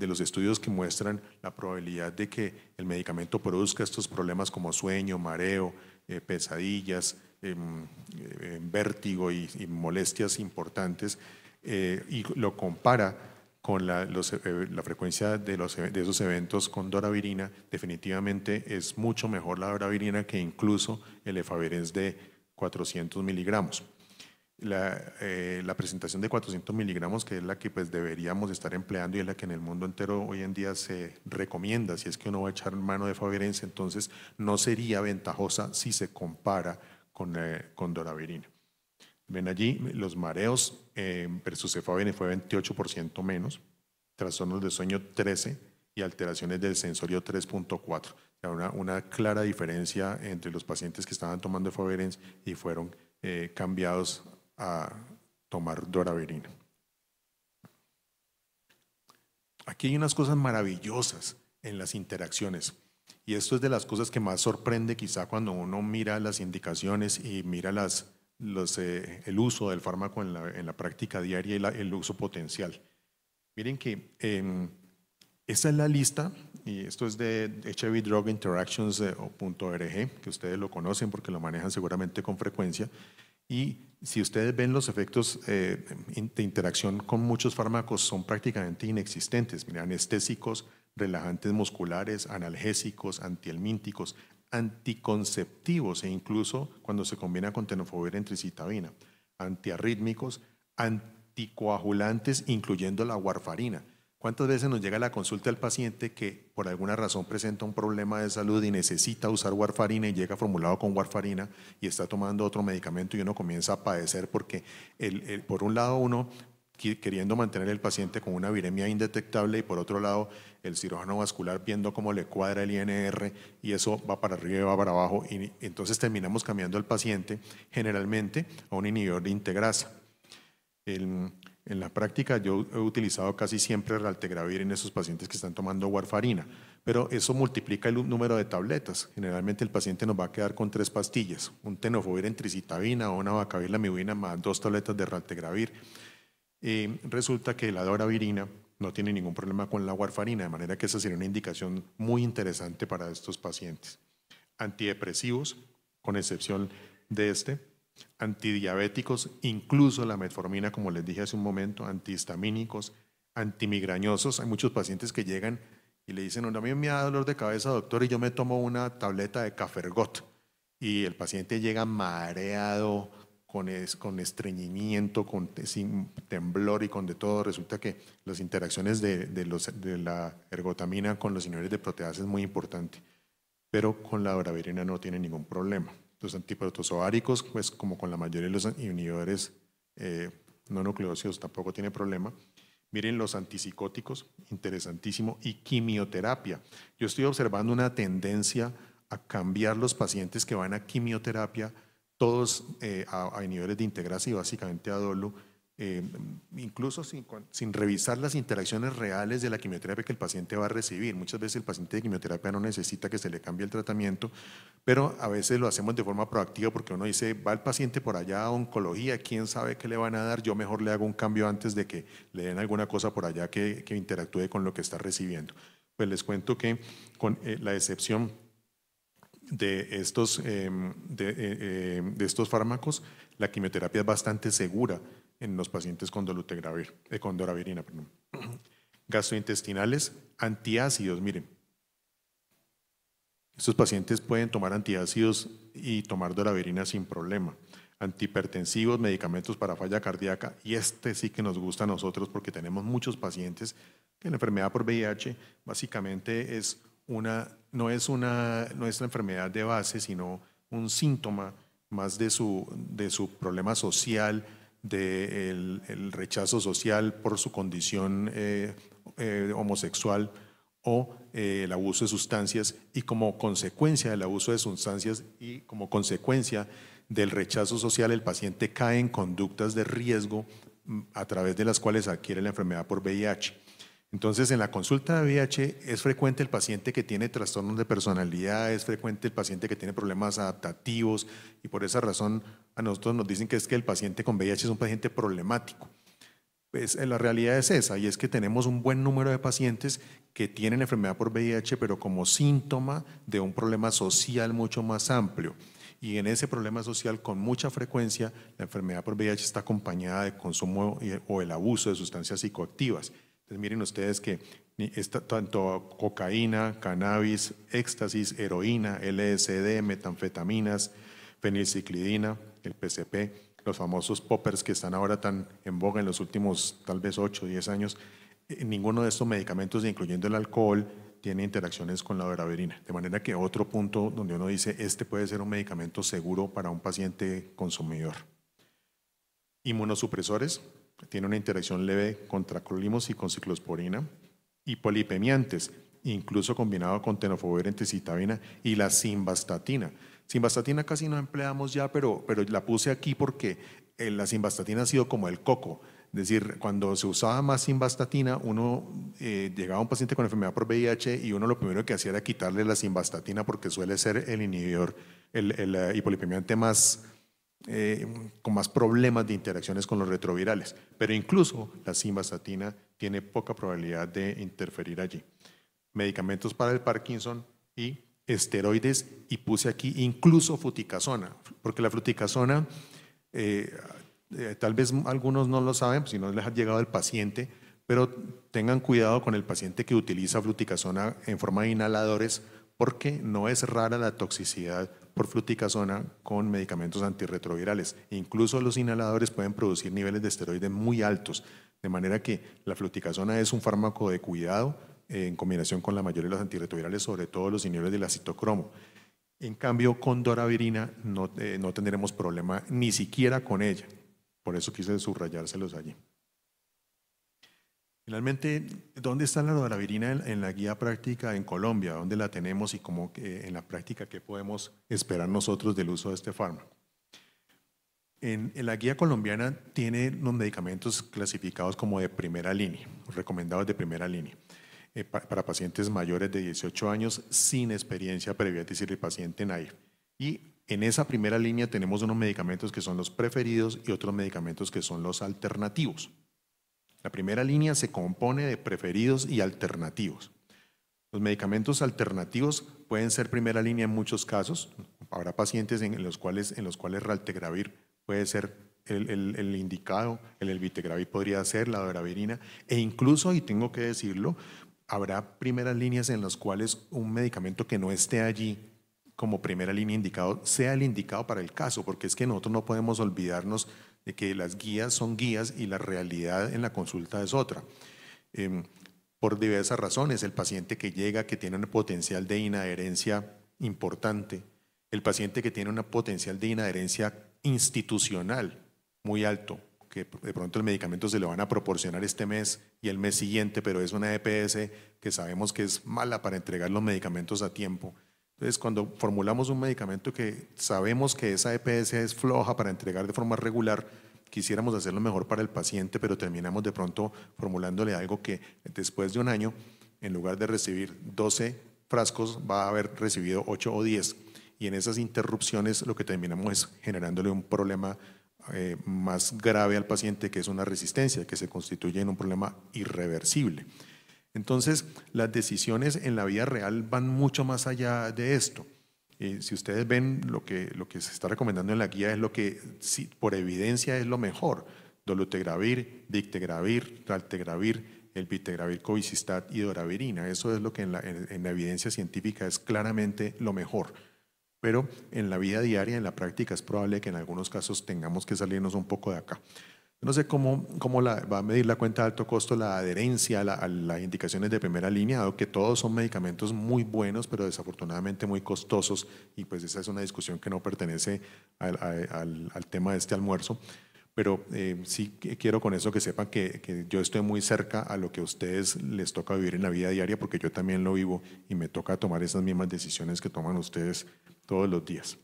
los estudios que muestran la probabilidad de que el medicamento produzca estos problemas como sueño, mareo, pesadillas, vértigo y molestias importantes, y lo compara con la frecuencia de esos eventos con doravirina, definitivamente es mucho mejor la doravirina que incluso el efavirenz de 400 miligramos. La presentación de 400 miligramos, que es la que pues deberíamos estar empleando y es la que en el mundo entero hoy en día se recomienda, si es que uno va a echar mano de efavirenz, entonces no sería ventajosa si se compara con doravirina. Ven allí, los mareos versus efavirenz fue 28% menos, trastornos de sueño 13 y alteraciones del sensorio 3.4. Una clara diferencia entre los pacientes que estaban tomando efavirenz y fueron cambiados a tomar doravirina. Aquí hay unas cosas maravillosas en las interacciones, y esto es de las cosas que más sorprende quizá cuando uno mira las indicaciones y mira el uso del fármaco en la práctica diaria y el uso potencial. Miren que esta es la lista, y esto es de HIVdruginteractions.org, que ustedes lo conocen porque lo manejan seguramente con frecuencia. Y si ustedes ven los efectos de interacción con muchos fármacos, son prácticamente inexistentes. Mira, anestésicos, relajantes musculares, analgésicos, antihelmínticos, anticonceptivos, e incluso cuando se combina con tenofovir en tricitabina, antiarrítmicos, anticoagulantes, incluyendo la warfarina. ¿Cuántas veces nos llega a la consulta el paciente que por alguna razón presenta un problema de salud y necesita usar warfarina y llega formulado con warfarina y está tomando otro medicamento y uno comienza a padecer porque por un lado uno queriendo mantener el paciente con una viremia indetectable y por otro lado el cirujano vascular viendo cómo le cuadra el INR y eso va para arriba y va para abajo, y entonces terminamos cambiando al paciente generalmente a un inhibidor de integrasa. En la práctica yo he utilizado casi siempre raltegravir en esos pacientes que están tomando warfarina, pero eso multiplica el número de tabletas. Generalmente el paciente nos va a quedar con 3 pastillas, un tenofovir en tricitabina o una vacavirlamivina más 2 tabletas de raltegravir. Resulta que la doravirina no tiene ningún problema con la warfarina, de manera que esa sería una indicación muy interesante para estos pacientes. Antidepresivos, con excepción de antidiabéticos, incluso la metformina, como les dije hace un momento, antihistamínicos, antimigrañosos. Hay muchos pacientes que llegan y le dicen: a mí me da dolor de cabeza, doctor, y yo me tomo una tableta de Cafergot. Y el paciente llega mareado, con estreñimiento, sin temblor y con de todo. Resulta que las interacciones de la ergotamina con los inhibidores de proteasa es muy importante, pero con la doravirina no tiene ningún problema. Los antiprotozoáricos, pues como con la mayoría de los inhibidores no nucleócidos, tampoco tiene problema. Miren los antipsicóticos, interesantísimo, y quimioterapia. Yo estoy observando una tendencia a cambiar los pacientes que van a quimioterapia, todos a niveles de integrasa y básicamente a dolo, incluso sin revisar las interacciones reales de la quimioterapia que el paciente va a recibir. Muchas veces el paciente de quimioterapia no necesita que se le cambie el tratamiento, pero a veces lo hacemos de forma proactiva porque uno dice, va el paciente por allá a oncología, quién sabe qué le van a dar, yo mejor le hago un cambio antes de que le den alguna cosa por allá que interactúe con lo que está recibiendo. Pues les cuento que con la excepción de estos fármacos, la quimioterapia es bastante segura en los pacientes con con doravirina. Gastrointestinales, antiácidos, miren. Estos pacientes pueden tomar antiácidos y tomar doravirina sin problema. Antihipertensivos, medicamentos para falla cardíaca, y este sí que nos gusta a nosotros porque tenemos muchos pacientes que la enfermedad por VIH básicamente no es la enfermedad de base, sino un síntoma más de su problema social, del rechazo social por su condición homosexual o el abuso de sustancias, y como consecuencia del abuso de sustancias y como consecuencia del rechazo social, el paciente cae en conductas de riesgo a través de las cuales adquiere la enfermedad por VIH. Entonces, en la consulta de VIH es frecuente el paciente que tiene trastornos de personalidad, es frecuente el paciente que tiene problemas adaptativos, y por esa razón a nosotros nos dicen que es que el paciente con VIH es un paciente problemático. Pues la realidad es esa, y es que tenemos un buen número de pacientes que tienen enfermedad por VIH, pero como síntoma de un problema social mucho más amplio. Y en ese problema social, con mucha frecuencia, la enfermedad por VIH está acompañada de consumo o el abuso de sustancias psicoactivas. Entonces miren ustedes que tanto cocaína, cannabis, éxtasis, heroína, LSD, metanfetaminas, fenilciclidina, el PCP, los famosos poppers que están ahora tan en boga en los últimos tal vez 8 o 10 años, ninguno de estos medicamentos, incluyendo el alcohol, tiene interacciones con la doravirina. De manera que otro punto donde uno dice, este puede ser un medicamento seguro para un paciente consumidor. Inmunosupresores, tiene una interacción leve con tacrolimus y con ciclosporina, y polipemiantes, incluso combinado con tenofovir, entecitabina y la simvastatina. Simvastatina casi no empleamos ya, pero la puse aquí porque la simvastatina ha sido como el coco. Es decir, cuando se usaba más simvastatina, llegaba un paciente con enfermedad por VIH y uno lo primero que hacía era quitarle la simvastatina porque suele ser el inhibidor, el hipolipemiante con más problemas de interacciones con los retrovirales. Pero incluso la simvastatina tiene poca probabilidad de interferir allí. Medicamentos para el Parkinson y esteroides, y puse aquí incluso fluticasona, porque la fluticasona, tal vez algunos no lo saben, si no les ha llegado al paciente, pero tengan cuidado con el paciente que utiliza fluticasona en forma de inhaladores, porque no es rara la toxicidad por fluticasona con medicamentos antirretrovirales. Incluso los inhaladores pueden producir niveles de esteroides muy altos, de manera que la fluticasona es un fármaco de cuidado en combinación con la mayoría de los antirretrovirales, sobre todo los inhibidores del acetocromo. En cambio, con doravirina no tendremos problema ni siquiera con ella. Por eso quise subrayárselos allí. Finalmente, ¿dónde está la doravirina en la guía práctica en Colombia? ¿Dónde la tenemos y cómo en la práctica qué podemos esperar nosotros del uso de este fármaco? En la guía colombiana tiene los medicamentos clasificados como de primera línea, recomendados de primera línea, para pacientes mayores de 18 años sin experiencia previa, es decir, el paciente naive. Y en esa primera línea tenemos unos medicamentos que son los preferidos y otros medicamentos que son los alternativos. La primera línea se compone de preferidos y alternativos. Los medicamentos alternativos pueden ser primera línea en muchos casos. Habrá pacientes en los cuales raltegravir puede ser el indicado, el elvitegravir podría ser la doravirina, e incluso, y tengo que decirlo, habrá primeras líneas en las cuales un medicamento que no esté allí como primera línea indicado sea el indicado para el caso, porque es que nosotros no podemos olvidarnos de que las guías son guías y la realidad en la consulta es otra. Por diversas razones, el paciente que llega, que tiene un potencial de inadherencia importante, el paciente que tiene un potencial de inadherencia institucional muy alto, que de pronto el medicamento se lo van a proporcionar este mes y el mes siguiente, pero es una EPS que sabemos que es mala para entregar los medicamentos a tiempo. Entonces, cuando formulamos un medicamento que sabemos que esa EPS es floja para entregar de forma regular, quisiéramos hacerlo mejor para el paciente, pero terminamos de pronto formulándole algo que después de un año, en lugar de recibir 12 frascos, va a haber recibido 8 o 10. Y en esas interrupciones lo que terminamos es generándole un problema más grave al paciente, que es una resistencia, que se constituye en un problema irreversible. Entonces, las decisiones en la vida real van mucho más allá de esto. Si ustedes ven lo que se está recomendando en la guía es lo que por evidencia es lo mejor: dolutegravir, dictegravir, raltegravir, el vitegravir, covicistat y doravirina. Eso es lo que en la evidencia científica es claramente lo mejor. Pero en la vida diaria, en la práctica, es probable que en algunos casos tengamos que salirnos un poco de acá. No sé cómo va a medir la cuenta de alto costo la adherencia a las indicaciones de primera línea, dado que todos son medicamentos muy buenos, pero desafortunadamente muy costosos, y pues esa es una discusión que no pertenece al tema de este almuerzo. Pero sí quiero con eso que sepan que yo estoy muy cerca a lo que a ustedes les toca vivir en la vida diaria, porque yo también lo vivo y me toca tomar esas mismas decisiones que toman ustedes todos los días.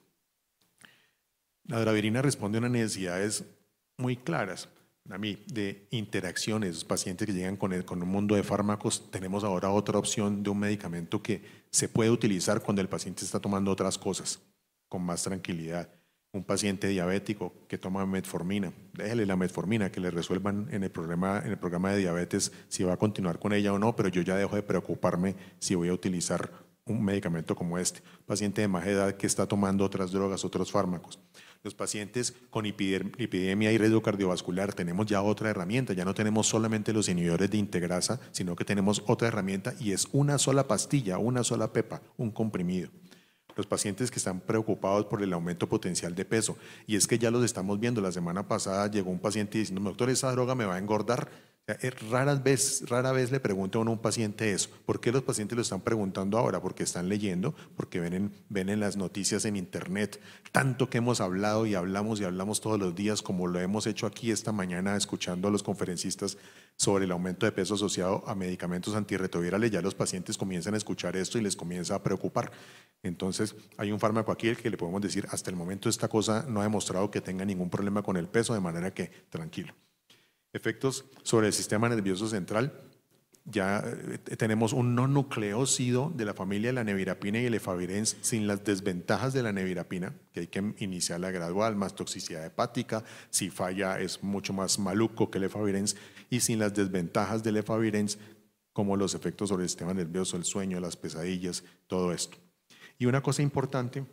La doravirina responde a unas necesidades muy claras a mí de interacciones. Los pacientes que llegan con un mundo de fármacos, tenemos ahora otra opción de un medicamento que se puede utilizar cuando el paciente está tomando otras cosas con más tranquilidad. Un paciente diabético que toma metformina, déjele la metformina, que le resuelvan en el programa de diabetes si va a continuar con ella o no, pero yo ya dejo de preocuparme si voy a utilizar un medicamento como este. Paciente de más edad que está tomando otras drogas, otros fármacos. Los pacientes con lipidemia y riesgo cardiovascular, tenemos ya otra herramienta. Ya no tenemos solamente los inhibidores de integrasa, sino que tenemos otra herramienta, y es una sola pastilla, una sola pepa, un comprimido. Los pacientes que están preocupados por el aumento potencial de peso, y es que ya los estamos viendo. La semana pasada llegó un paciente diciendo: doctor, esa droga me va a engordar. Rara vez le pregunta a uno a un paciente eso. ¿Por qué los pacientes lo están preguntando ahora? Porque están leyendo, porque ven en las noticias en internet. Tanto que hemos hablado y hablamos todos los días, como lo hemos hecho aquí esta mañana escuchando a los conferencistas sobre el aumento de peso asociado a medicamentos antirretrovirales. Ya los pacientes comienzan a escuchar esto y les comienza a preocupar. Entonces, hay un fármaco aquí el que le podemos decir: hasta el momento esta cosa no ha demostrado que tenga ningún problema con el peso, de manera que tranquilo. Efectos sobre el sistema nervioso central. Ya tenemos un no nucleócido de la familia de la nevirapina y el efavirenz sin las desventajas de la nevirapina, que hay que iniciarla gradual, más toxicidad hepática, si falla es mucho más maluco que el efavirenz, y sin las desventajas del efavirenz, como los efectos sobre el sistema nervioso, el sueño, las pesadillas, todo esto. Y una cosa importante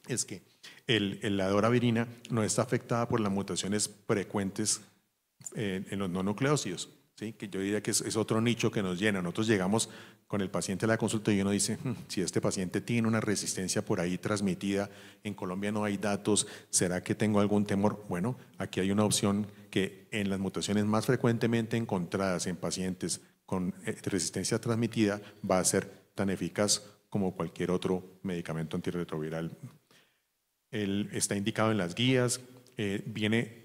es que la doravirina no está afectada por las mutaciones frecuentes en los no nucleócidos, ¿sí? Que yo diría que es otro nicho que nos llena. Nosotros llegamos con el paciente a la consulta y uno dice: si este paciente tiene una resistencia por ahí transmitida, en Colombia no hay datos, ¿será que tengo algún temor? Bueno, aquí hay una opción que en las mutaciones más frecuentemente encontradas en pacientes con resistencia transmitida va a ser tan eficaz como cualquier otro medicamento antirretroviral. Está indicado en las guías, viene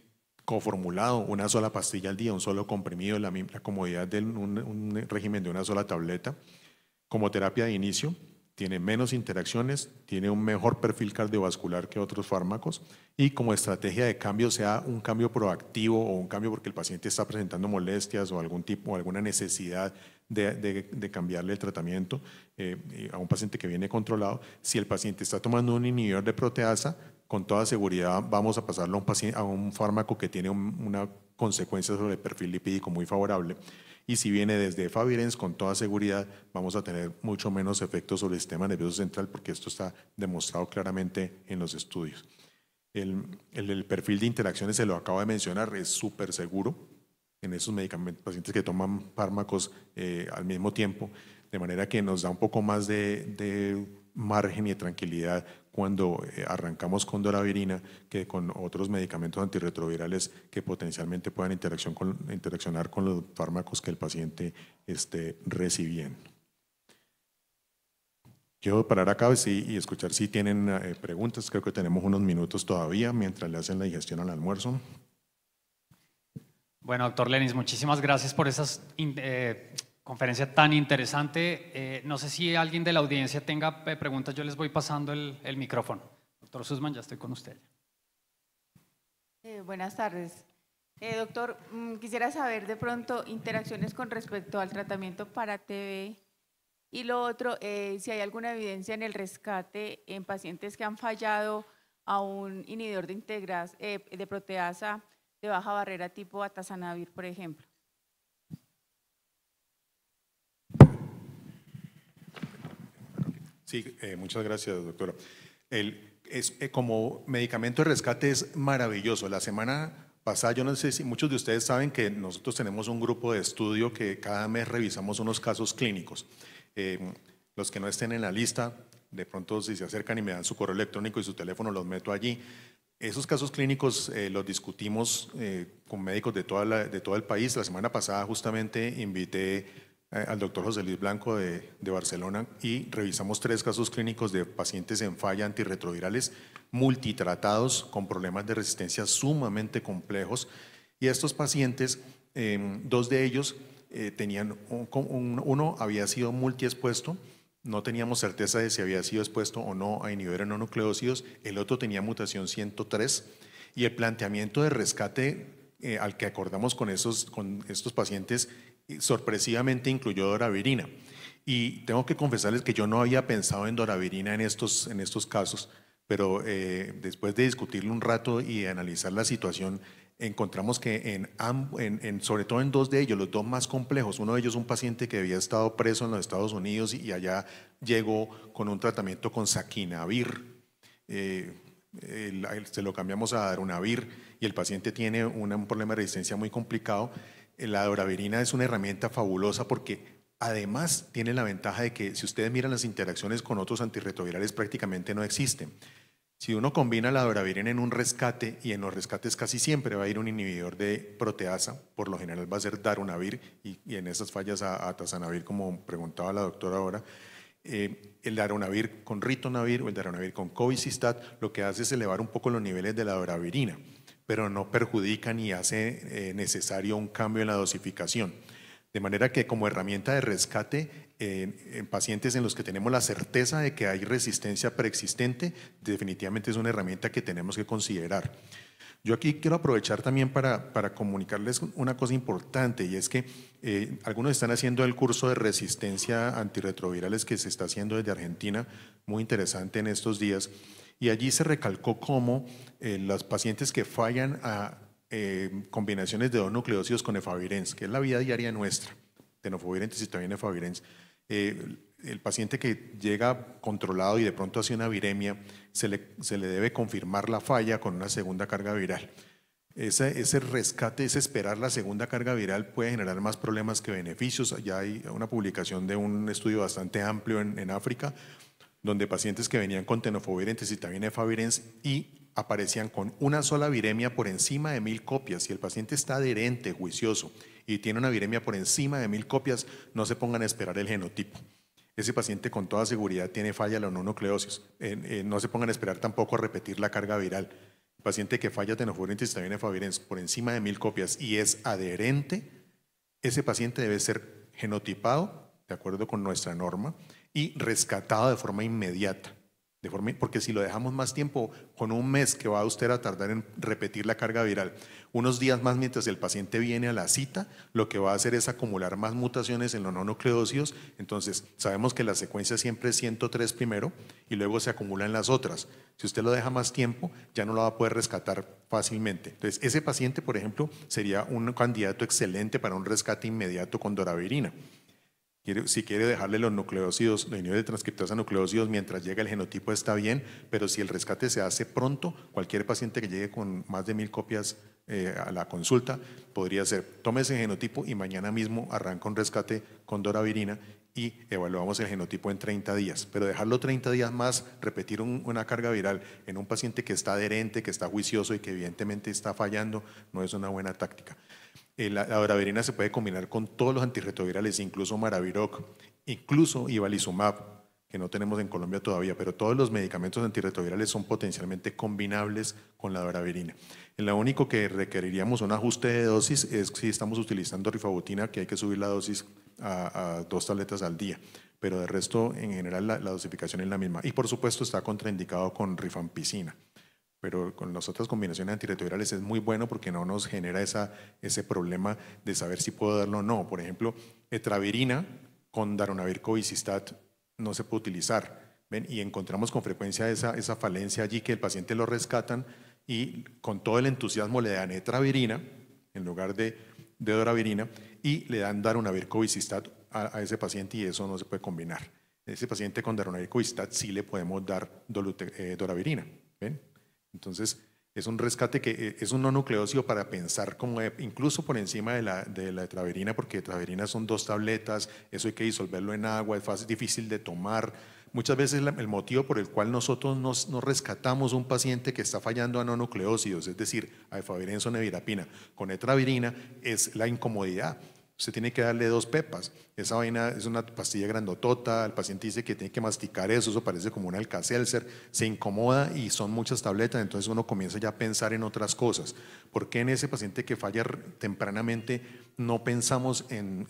coformulado, una sola pastilla al día, un solo comprimido, la comodidad de un régimen de una sola tableta. Como terapia de inicio, tiene menos interacciones, tiene un mejor perfil cardiovascular que otros fármacos, y como estrategia de cambio, sea un cambio proactivo o un cambio porque el paciente está presentando molestias o alguna necesidad de cambiarle el tratamiento a un paciente que viene controlado. Si el paciente está tomando un inhibidor de proteasa, con toda seguridad vamos a pasarlo a un fármaco que tiene una consecuencia sobre el perfil lipídico muy favorable. Y si viene desde efavirenz, con toda seguridad vamos a tener mucho menos efectos sobre el sistema nervioso central, porque esto está demostrado claramente en los estudios. El perfil de interacciones se lo acabo de mencionar, es súper seguro en esos medicamentos, pacientes que toman fármacos al mismo tiempo, de manera que nos da un poco más de margen y de tranquilidad cuando arrancamos con doravirina que con otros medicamentos antirretrovirales que potencialmente puedan interaccionar con los fármacos que el paciente esté recibiendo. Quiero parar acá y escuchar si tienen preguntas. Creo que tenemos unos minutos todavía mientras le hacen la digestión al almuerzo. Bueno, doctor Lenis, muchísimas gracias por esa conferencia tan interesante. No sé si alguien de la audiencia tenga preguntas, yo les voy pasando el micrófono. Doctor Sussman, ya estoy con usted. Buenas tardes. Doctor, quisiera saber de pronto interacciones con respecto al tratamiento para TB y lo otro, si hay alguna evidencia en el rescate en pacientes que han fallado a un inhibidor de proteasa de baja barrera tipo atazanavir, por ejemplo. Sí, muchas gracias, doctora. Como medicamento de rescate es maravilloso. La semana pasada, yo no sé si muchos de ustedes saben que nosotros tenemos un grupo de estudio que cada mes revisamos unos casos clínicos. Los que no estén en la lista, de pronto si se acercan y me dan su correo electrónico y su teléfono, los meto allí. Esos casos clínicos los discutimos con médicos de todo el país. La semana pasada justamente invité al doctor José Luis Blanco de Barcelona y revisamos 3 casos clínicos de pacientes en falla antirretrovirales multitratados con problemas de resistencia sumamente complejos. Y estos pacientes, 2 de ellos tenían, uno había sido multiexpuesto, no teníamos certeza de si había sido expuesto o no a inhibidores no nucleócidos, el otro tenía mutación 103 y el planteamiento de rescate al que acordamos con estos pacientes sorpresivamente incluyó doravirina. Y tengo que confesarles que yo no había pensado en doravirina en estos casos, pero después de discutirlo un rato y analizar la situación, encontramos que sobre todo en 2 de ellos, los 2 más complejos, uno de ellos un paciente que había estado preso en los Estados Unidos y allá llegó con un tratamiento con saquinavir, se lo cambiamos a darunavir y el paciente tiene un problema de resistencia muy complicado. La doravirina es una herramienta fabulosa porque además tiene la ventaja de que si ustedes miran las interacciones con otros antirretrovirales prácticamente no existen. Si uno combina la doravirina en un rescate, y en los rescates casi siempre va a ir un inhibidor de proteasa, por lo general va a ser darunavir, y en esas fallas a atazanavir, como preguntaba la doctora ahora, el darunavir con ritonavir o el darunavir con covicistat lo que hace es elevar un poco los niveles de la doravirina, pero no perjudica ni hace necesario un cambio en la dosificación. De manera que como herramienta de rescate en pacientes en los que tenemos la certeza de que hay resistencia preexistente, definitivamente es una herramienta que tenemos que considerar. Yo aquí quiero aprovechar también para comunicarles una cosa importante y es que algunos están haciendo el curso de resistencia antirretrovirales que se está haciendo desde Argentina, muy interesante en estos días, y allí se recalcó cómo los pacientes que fallan a combinaciones de 2 nucleócidos con efavirenz, que es la vida diaria nuestra, tenofovir, citabina, efavirenz, el paciente que llega controlado y de pronto hace una viremia, se le debe confirmar la falla con una segunda carga viral. Ese rescate, ese esperar la segunda carga viral puede generar más problemas que beneficios. Ya hay una publicación de un estudio bastante amplio en África, donde pacientes que venían con tenofovir, citabina, efavirenz y aparecían con una sola viremia por encima de 1000 copias. Si el paciente está adherente, juicioso y tiene una viremia por encima de 1000 copias, no se pongan a esperar el genotipo. Ese paciente con toda seguridad tiene falla de los no nucleócidos. No se pongan a esperar tampoco a repetir la carga viral. El paciente que falla tenofovir, citabina, efavirenz por encima de 1000 copias y es adherente, ese paciente debe ser genotipado de acuerdo con nuestra norma y rescatado de forma inmediata. Porque si lo dejamos más tiempo, con un mes que va usted a tardar en repetir la carga viral, unos días más mientras el paciente viene a la cita, lo que va a hacer es acumular más mutaciones en los no nucleócidos. Entonces sabemos que la secuencia siempre es 103 primero y luego se acumulan las otras. Si usted lo deja más tiempo, ya no lo va a poder rescatar fácilmente. Entonces ese paciente, por ejemplo, sería un candidato excelente para un rescate inmediato con doravirina. Si quiere dejarle los nucleócidos, los inhibidores de transcriptasa nucleócidos mientras llega el genotipo está bien, pero si el rescate se hace pronto, cualquier paciente que llegue con más de 1000 copias a la consulta podría ser, tome ese genotipo y mañana mismo arranca un rescate con doravirina y evaluamos el genotipo en 30 días. Pero dejarlo 30 días más, repetir una carga viral en un paciente que está adherente, que está juicioso y que evidentemente está fallando, no es una buena táctica. La doravirina se puede combinar con todos los antirretrovirales, incluso Maraviroc, incluso Ivalizumab, que no tenemos en Colombia todavía, pero todos los medicamentos antirretrovirales son potencialmente combinables con la doravirina. Lo único que requeriríamos un ajuste de dosis es si estamos utilizando rifabutina, que hay que subir la dosis a 2 tabletas al día, pero de resto, en general, la dosificación es la misma. Y por supuesto está contraindicado con rifampicina, pero con las otras combinaciones antirretrovirales es muy bueno porque no nos genera ese problema de saber si puedo darlo o no. Por ejemplo, etravirina con darunavir covicistat no se puede utilizar, ¿ven? Y encontramos con frecuencia esa falencia allí, que el paciente lo rescatan y con todo el entusiasmo le dan etravirina en lugar de doravirina y le dan darunavir covicistat a ese paciente, y eso no se puede combinar. Ese paciente con darunavir covicistat sí le podemos dar doravirina, ¿ven? Entonces es un rescate que es un no nucleócido para pensar como incluso por encima de la etravirina, porque etravirina son 2 tabletas, eso hay que disolverlo en agua, es difícil de tomar. Muchas veces el motivo por el cual nosotros nos rescatamos un paciente que está fallando a no nucleócidos, es decir, a efavirenz o nevirapina, con etravirina, es la incomodidad. Usted tiene que darle 2 pepas. Esa vaina es una pastilla grandotota, el paciente dice que tiene que masticar eso parece como un Alka-Seltzer, se incomoda y son muchas tabletas, entonces uno comienza ya a pensar en otras cosas. ¿Por qué en ese paciente que falla tempranamente no pensamos en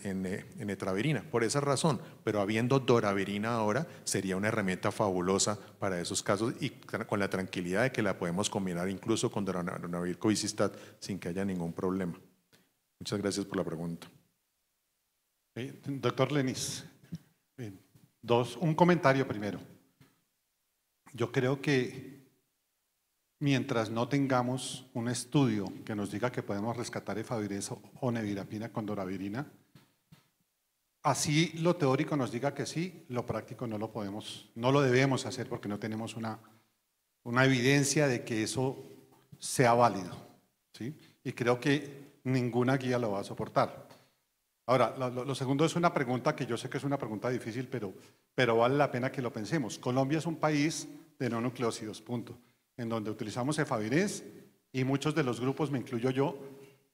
etravirina? Por esa razón, pero habiendo doravirina ahora sería una herramienta fabulosa para esos casos y con la tranquilidad de que la podemos combinar incluso con darunavir covicistat sin que haya ningún problema. Muchas gracias por la pregunta. Doctor Lenis, un comentario primero. Yo creo que mientras no tengamos un estudio que nos diga que podemos rescatar efavirenz o nevirapina con doravirina, así lo teórico nos diga que sí, lo práctico no lo debemos hacer porque no tenemos una evidencia de que eso sea válido, ¿sí? Y creo que ninguna guía lo va a soportar. Ahora, lo segundo es una pregunta que yo sé que es una pregunta difícil, pero vale la pena que lo pensemos. Colombia es un país de no nucleócidos, punto, en donde utilizamos efavirenz y muchos de los grupos, me incluyo yo,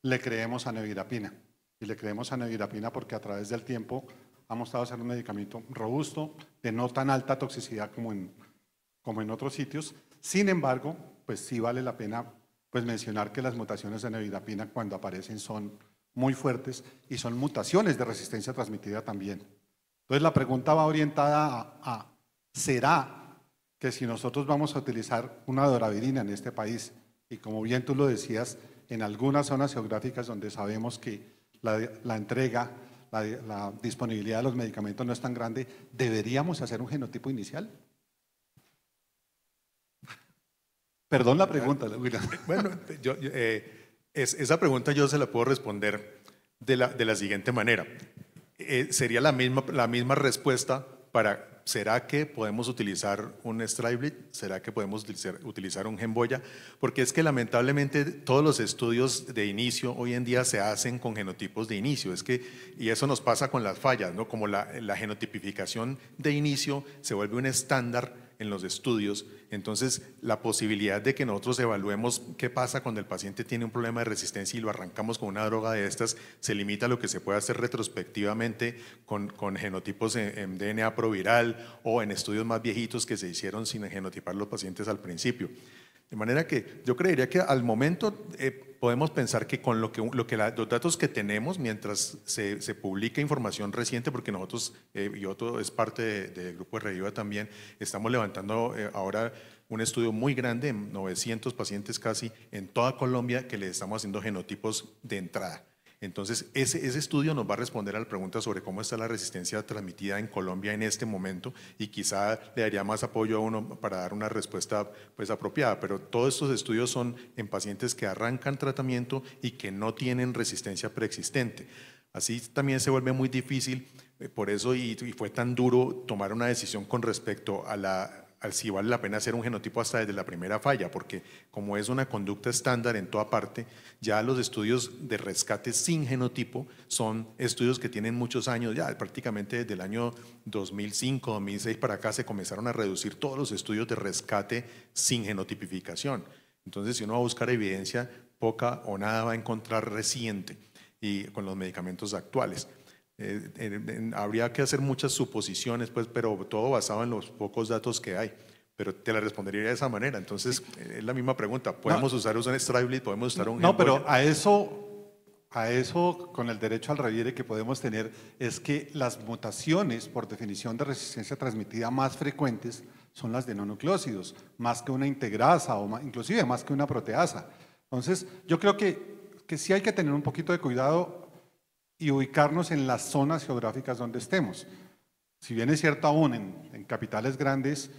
le creemos a nevirapina. Y le creemos a nevirapina porque a través del tiempo ha mostrado ser un medicamento robusto, de no tan alta toxicidad como en otros sitios. Sin embargo, pues sí vale la pena pues mencionar que las mutaciones de nevirapina cuando aparecen son muy fuertes y son mutaciones de resistencia transmitida también. Entonces la pregunta va orientada a ¿será que si nosotros vamos a utilizar una doravirina en este país, y como bien tú lo decías, en algunas zonas geográficas donde sabemos que la entrega, la disponibilidad de los medicamentos no es tan grande, ¿deberíamos hacer un genotipo inicial? Perdón la pregunta. Bueno, esa pregunta yo se la puedo responder de la siguiente manera. Sería la misma respuesta para ¿será que podemos utilizar un Striblit? ¿Será que podemos utilizar un Genboya? Porque es que lamentablemente todos los estudios de inicio hoy en día se hacen con genotipos de inicio. Y eso nos pasa con las fallas, ¿no? Como la genotipificación de inicio se vuelve un estándar en los estudios, entonces la posibilidad de que nosotros evaluemos qué pasa cuando el paciente tiene un problema de resistencia y lo arrancamos con una droga de estas, se limita a lo que se puede hacer retrospectivamente con genotipos en DNA proviral o en estudios más viejitos que se hicieron sin genotipar los pacientes al principio. De manera que yo creería que al momento podemos pensar que con los datos que tenemos, mientras se publica información reciente, porque nosotros, y otro es parte del grupo de Reviva también, estamos levantando ahora un estudio muy grande, 900 pacientes casi en toda Colombia, que le estamos haciendo genotipos de entrada. Entonces, ese estudio nos va a responder a la pregunta sobre cómo está la resistencia transmitida en Colombia en este momento y quizá le daría más apoyo a uno para dar una respuesta pues, apropiada, pero todos estos estudios son en pacientes que arrancan tratamiento y que no tienen resistencia preexistente. Así también se vuelve muy difícil, por eso y fue tan duro tomar una decisión con respecto a si vale la pena hacer un genotipo hasta desde la primera falla, porque como es una conducta estándar en toda parte, ya los estudios de rescate sin genotipo son estudios que tienen muchos años, ya prácticamente desde el año 2005, 2006 para acá se comenzaron a reducir todos los estudios de rescate sin genotipificación. Entonces, si uno va a buscar evidencia, poca o nada va a encontrar reciente y con los medicamentos actuales. Habría que hacer muchas suposiciones, pues, pero todo basado en los pocos datos que hay. Pero te la respondería de esa manera. Entonces, es la misma pregunta. ¿Podemos usar un Striblit? ¿Podemos usar un No, pero Genboya? a eso, con el derecho al reviere que podemos tener, es que las mutaciones, por definición de resistencia transmitida más frecuentes, son las de no nucleócidos, más que una integrasa o inclusive más que una proteasa. Entonces, yo creo que sí hay que tener un poquito de cuidado y ubicarnos en las zonas geográficas donde estemos. Si bien es cierto aún en capitales grandes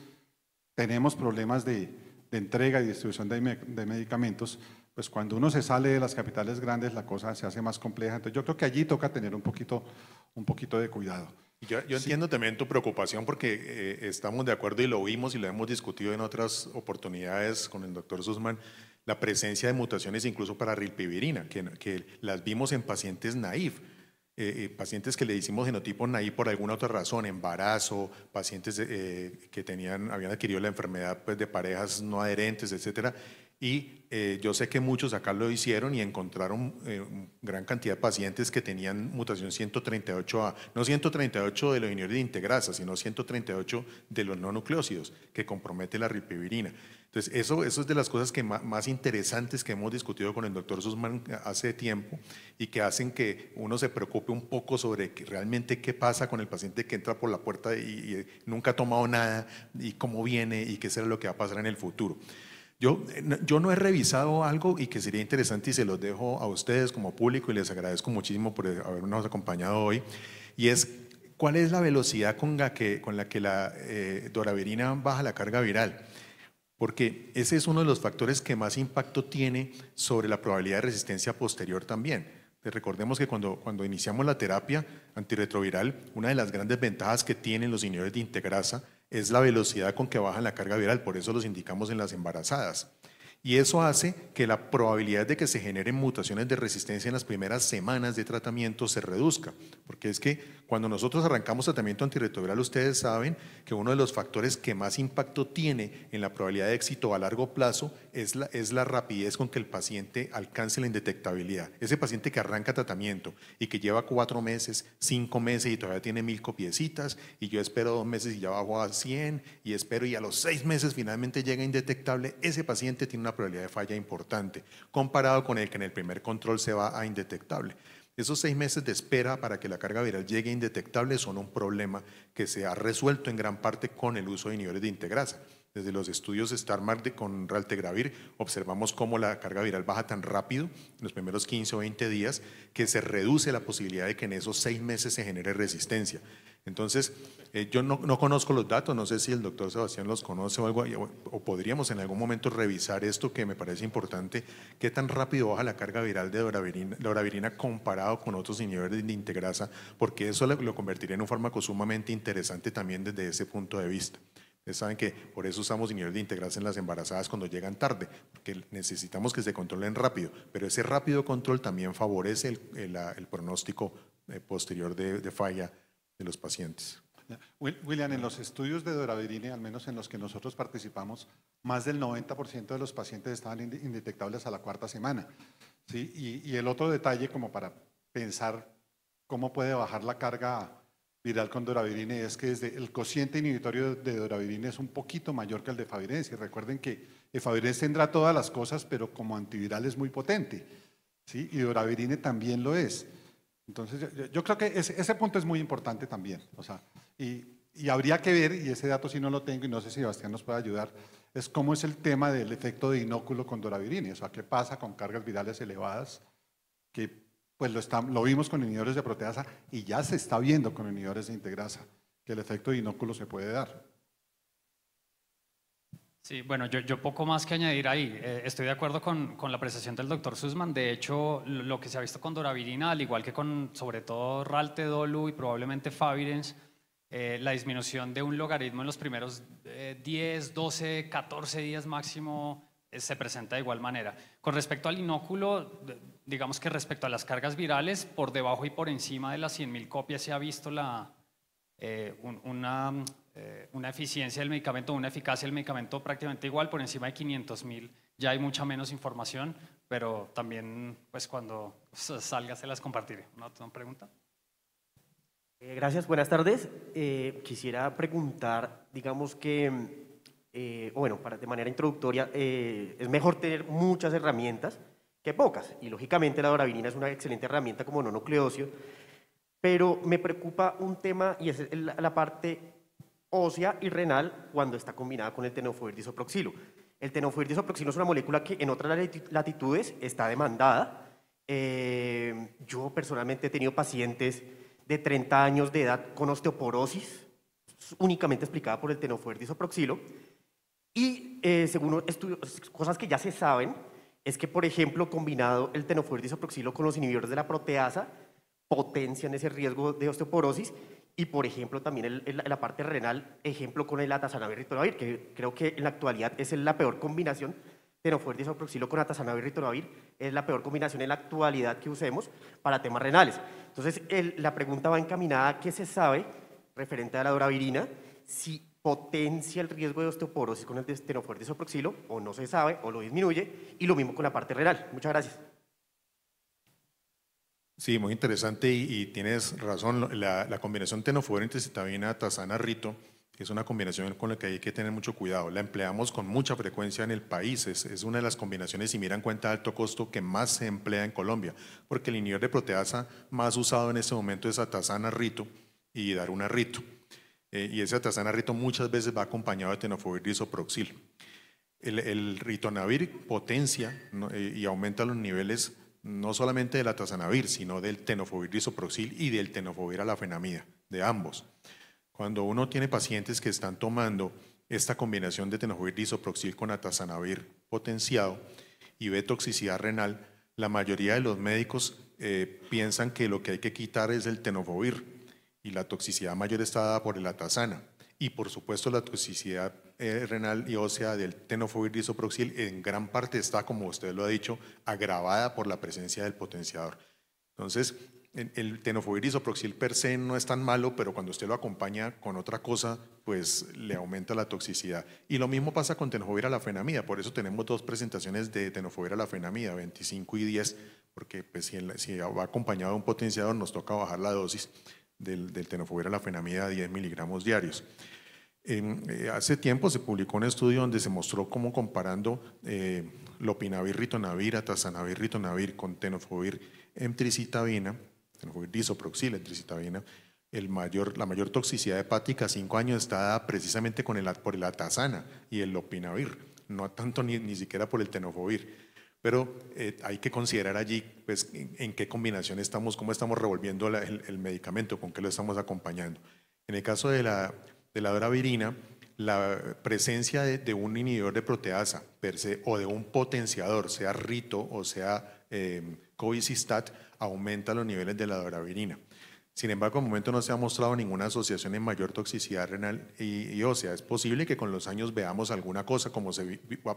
tenemos problemas de entrega y distribución de medicamentos, pues cuando uno se sale de las capitales grandes la cosa se hace más compleja. Entonces yo creo que allí toca tener un poquito de cuidado. Yo entiendo también tu preocupación porque estamos de acuerdo y lo vimos y lo hemos discutido en otras oportunidades con el doctor Sussman, la presencia de mutaciones incluso para rilpivirina, que las vimos en pacientes naïf. Pacientes que le hicimos genotipo naïf por alguna otra razón, embarazo, pacientes que habían adquirido la enfermedad pues, de parejas no adherentes, etcétera. Y yo sé que muchos acá lo hicieron y encontraron gran cantidad de pacientes que tenían mutación 138A, no 138 de los inhibidores de integrasa, sino 138 de los no nucleócidos, que compromete la rilpivirina. Entonces, eso es de las cosas que más interesantes que hemos discutido con el doctor Sussman hace tiempo y que hacen que uno se preocupe un poco sobre realmente qué pasa con el paciente que entra por la puerta y nunca ha tomado nada y cómo viene y qué será lo que va a pasar en el futuro. Yo no he revisado algo y que sería interesante y se los dejo a ustedes como público y les agradezco muchísimo por habernos acompañado hoy, y es cuál es la velocidad con la que la doravirina baja la carga viral, porque ese es uno de los factores que más impacto tiene sobre la probabilidad de resistencia posterior también. Recordemos que cuando iniciamos la terapia antirretroviral, una de las grandes ventajas que tienen los inhibidores de integrasa es la velocidad con que bajan la carga viral, por eso los indicamos en las embarazadas. Y eso hace que la probabilidad de que se generen mutaciones de resistencia en las primeras semanas de tratamiento se reduzca, porque es que cuando nosotros arrancamos tratamiento antirretroviral, ustedes saben que uno de los factores que más impacto tiene en la probabilidad de éxito a largo plazo es la rapidez con que el paciente alcance la indetectabilidad. Ese paciente que arranca tratamiento y que lleva 4 meses, 5 meses y todavía tiene 1000 copiecitas y yo espero 2 meses y ya bajo a 100 y espero y a los 6 meses finalmente llega indetectable, ese paciente tiene una probabilidad de falla importante comparado con el que en el primer control se va a indetectable. Esos 6 meses de espera para que la carga viral llegue indetectable son un problema que se ha resuelto en gran parte con el uso de inhibidores de integrasa. Desde los estudios STARMARK con raltegravir observamos cómo la carga viral baja tan rápido en los primeros 15 o 20 días que se reduce la posibilidad de que en esos 6 meses se genere resistencia. Entonces, yo no conozco los datos, no sé si el doctor Sebastián los conoce o algo, o podríamos en algún momento revisar esto que me parece importante, qué tan rápido baja la carga viral de doravirina comparado con otros inhibidores de integrasa, porque eso lo convertiría en un fármaco sumamente interesante también desde ese punto de vista. Ustedes saben que por eso usamos inhibidores de integrasa en las embarazadas cuando llegan tarde, porque necesitamos que se controlen rápido, pero ese rápido control también favorece el pronóstico posterior de falla de los pacientes. William, en los estudios de doravirina, al menos en los que nosotros participamos, más del 90% de los pacientes estaban indetectables a la 4ª semana. ¿Sí? Y el otro detalle, como para pensar cómo puede bajar la carga viral con doravirina, es que el cociente inhibitorio de doravirina es un poquito mayor que el de efavirenz. Y recuerden que efavirenz tendrá todas las cosas, pero como antiviral es muy potente, ¿sí? Y doravirina también lo es. Entonces, yo creo que ese punto es muy importante también. O sea, y habría que ver, y ese dato sí no lo tengo, y no sé si Sebastián nos puede ayudar, es cómo es el tema del efecto de inóculo con doravirina. O sea, qué pasa con cargas virales elevadas, que pues lo vimos con inhibidores de proteasa y ya se está viendo con inhibidores de integrasa, que el efecto de inóculo se puede dar. Sí, bueno, yo poco más que añadir ahí. Estoy de acuerdo con la apreciación del doctor Sussman. De hecho, lo que se ha visto con doravirina, al igual que con sobre todo Ralte, Dolu y probablemente Favirenz, la disminución de un logaritmo en los primeros 10, 12, 14 días máximo se presenta de igual manera. Con respecto al inóculo, digamos que respecto a las cargas virales, por debajo y por encima de las 100.000 copias se ha visto una eficiencia del medicamento, una eficacia del medicamento prácticamente igual. Por encima de 500.000 ya hay mucha menos información, pero también pues cuando salga se las compartiré. ¿Una pregunta? Gracias, buenas tardes. Quisiera preguntar, digamos que, bueno, de manera introductoria, es mejor tener muchas herramientas que pocas. Y lógicamente la doravirina es una excelente herramienta como no nucleócido, pero me preocupa un tema y es la parte ósea y renal cuando está combinada con el tenofovir disoproxilo. El tenofovir disoproxilo es una molécula que en otras latitudes está demandada. Yo personalmente he tenido pacientes de 30 años de edad con osteoporosis, únicamente explicada por el tenofovir disoproxilo. Y según estudios, cosas que ya se saben, es que, por ejemplo, combinado el tenofovir disoproxilo con los inhibidores de la proteasa, potencian ese riesgo de osteoporosis. Y, por ejemplo, también la parte renal, ejemplo con el atazanavir-ritonavir, que creo que en la actualidad es la peor combinación. Tenofovir disoproxilo con atazanavir-ritonavir es la peor combinación en la actualidad que usemos para temas renales. Entonces, la pregunta va encaminada a qué se sabe referente a la doravirina, si potencia el riesgo de osteoporosis con el tenofovir disoproxilo, o no se sabe, o lo disminuye, y lo mismo con la parte renal. Muchas gracias. Sí, muy interesante y tienes razón. La combinación tenofovir, citabina, tazana, rito es una combinación con la que hay que tener mucho cuidado. La empleamos con mucha frecuencia en el país. Es una de las combinaciones, si miran cuenta de alto costo, que más se emplea en Colombia, porque el inhibidor de proteasa más usado en este momento es atazana, rito y daruna, rito. Y ese atazana, rito muchas veces va acompañado de tenofovir disoproxil. El ritonavir potencia, ¿no? Y aumenta los niveles no solamente del atazanavir, sino del tenofovir disoproxil y del tenofovir alafenamida, de ambos. Cuando uno tiene pacientes que están tomando esta combinación de tenofovir disoproxil con atazanavir potenciado y ve toxicidad renal, la mayoría de los médicos piensan que lo que hay que quitar es el tenofovir y la toxicidad mayor está dada por el atazana. Y por supuesto la toxicidad renal y ósea del tenofovir disoproxil en gran parte está, como usted lo ha dicho, agravada por la presencia del potenciador. Entonces, el tenofovir disoproxil per se no es tan malo, pero cuando usted lo acompaña con otra cosa, pues le aumenta la toxicidad. Y lo mismo pasa con tenofovir alafenamida, por eso tenemos dos presentaciones de tenofovir alafenamida, 25 y 10, porque pues, si va acompañado de un potenciador nos toca bajar la dosis del tenofovir alafenamida a 10 miligramos diarios. Hace tiempo se publicó un estudio donde se mostró cómo comparando lopinavir, ritonavir, atazanavir, ritonavir con tenofovir emtricitabina, tenofovir disoproxil, emtricitabina, la mayor toxicidad hepática a 5 años está dada precisamente por el atazana y el lopinavir, no tanto ni siquiera por el tenofovir. Pero hay que considerar allí pues, en qué combinación estamos, cómo estamos revolviendo el medicamento, con qué lo estamos acompañando. En el caso de la doravirina, la presencia de un inhibidor de proteasa per se o de un potenciador, sea rito o sea covicistat, aumenta los niveles de la doravirina. Sin embargo, al momento no se ha mostrado ninguna asociación en mayor toxicidad renal y ósea. Es posible que con los años veamos alguna cosa como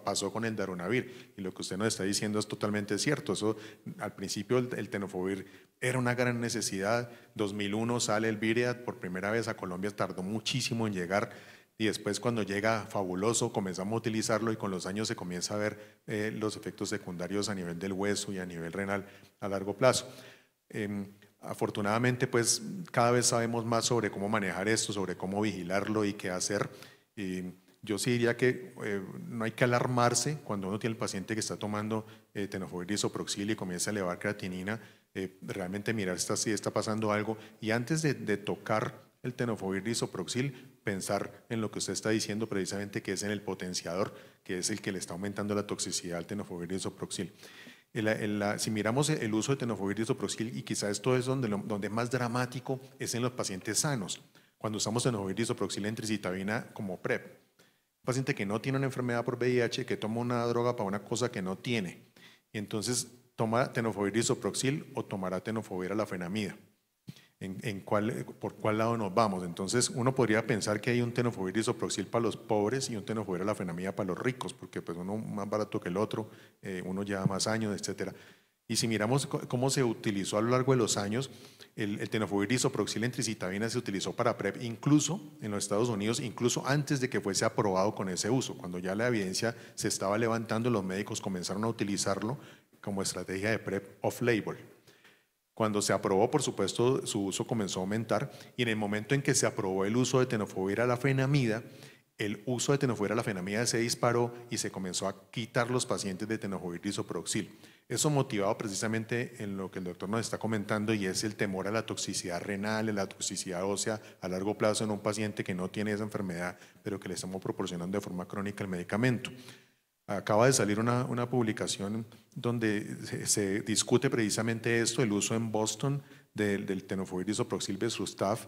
pasó con el darunavir. Y lo que usted nos está diciendo es totalmente cierto. Eso, al principio el tenofovir era una gran necesidad. 2001 sale el Viread por primera vez a Colombia, tardó muchísimo en llegar. Y después cuando llega fabuloso comenzamos a utilizarlo y con los años se comienza a ver los efectos secundarios a nivel del hueso y a nivel renal a largo plazo. Afortunadamente, pues cada vez sabemos más sobre cómo manejar esto, sobre cómo vigilarlo y qué hacer. Y yo sí diría que no hay que alarmarse cuando uno tiene el paciente que está tomando tenofovir disoproxil y comienza a elevar creatinina, realmente mirar si está pasando algo y antes de tocar el tenofovir disoproxil, pensar en lo que usted está diciendo precisamente, que es en el potenciador, que es el que le está aumentando la toxicidad al tenofovir disoproxil. Si miramos el uso de tenofovir disoproxil, y quizás esto es donde más dramático es en los pacientes sanos, cuando usamos tenofovir disoproxil en tricitabina como PrEP. Un paciente que no tiene una enfermedad por VIH, que toma una droga para una cosa que no tiene, y entonces toma tenofovir disoproxil o tomará tenofovir alafenamida. ¿Por cuál lado nos vamos? Entonces uno podría pensar que hay un tenofovir disoproxil para los pobres y un tenofovir alafenamida para los ricos, porque pues uno más barato que el otro, uno lleva más años, etcétera. Y si miramos cómo se utilizó a lo largo de los años, el tenofovir disoproxil en tricitabina se utilizó para PrEP, incluso en los Estados Unidos, incluso antes de que fuese aprobado con ese uso. Cuando ya la evidencia se estaba levantando, los médicos comenzaron a utilizarlo como estrategia de PrEP off-label. Cuando se aprobó, por supuesto, su uso comenzó a aumentar y en el momento en que se aprobó el uso de tenofovir alafenamida, el uso de tenofovir alafenamida se disparó y se comenzó a quitar los pacientes de tenofovir disoproxil. Eso motivado precisamente en lo que el doctor nos está comentando y es el temor a la toxicidad renal, a la toxicidad ósea a largo plazo en un paciente que no tiene esa enfermedad, pero que le estamos proporcionando de forma crónica el medicamento. Acaba de salir una publicación donde se discute precisamente esto, el uso en Boston del tenofovir disoproxil bezustav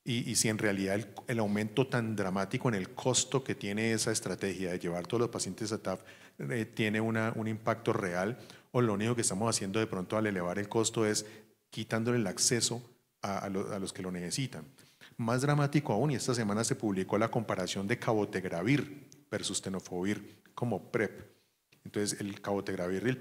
y si en realidad el aumento tan dramático en el costo que tiene esa estrategia de llevar todos los pacientes a TAF tiene un impacto real o lo único que estamos haciendo de pronto al elevar el costo es quitándole el acceso a los que lo necesitan. Más dramático aún, y esta semana se publicó la comparación de cabotegravir versus tenofovir como PrEP. Entonces el cabotegravir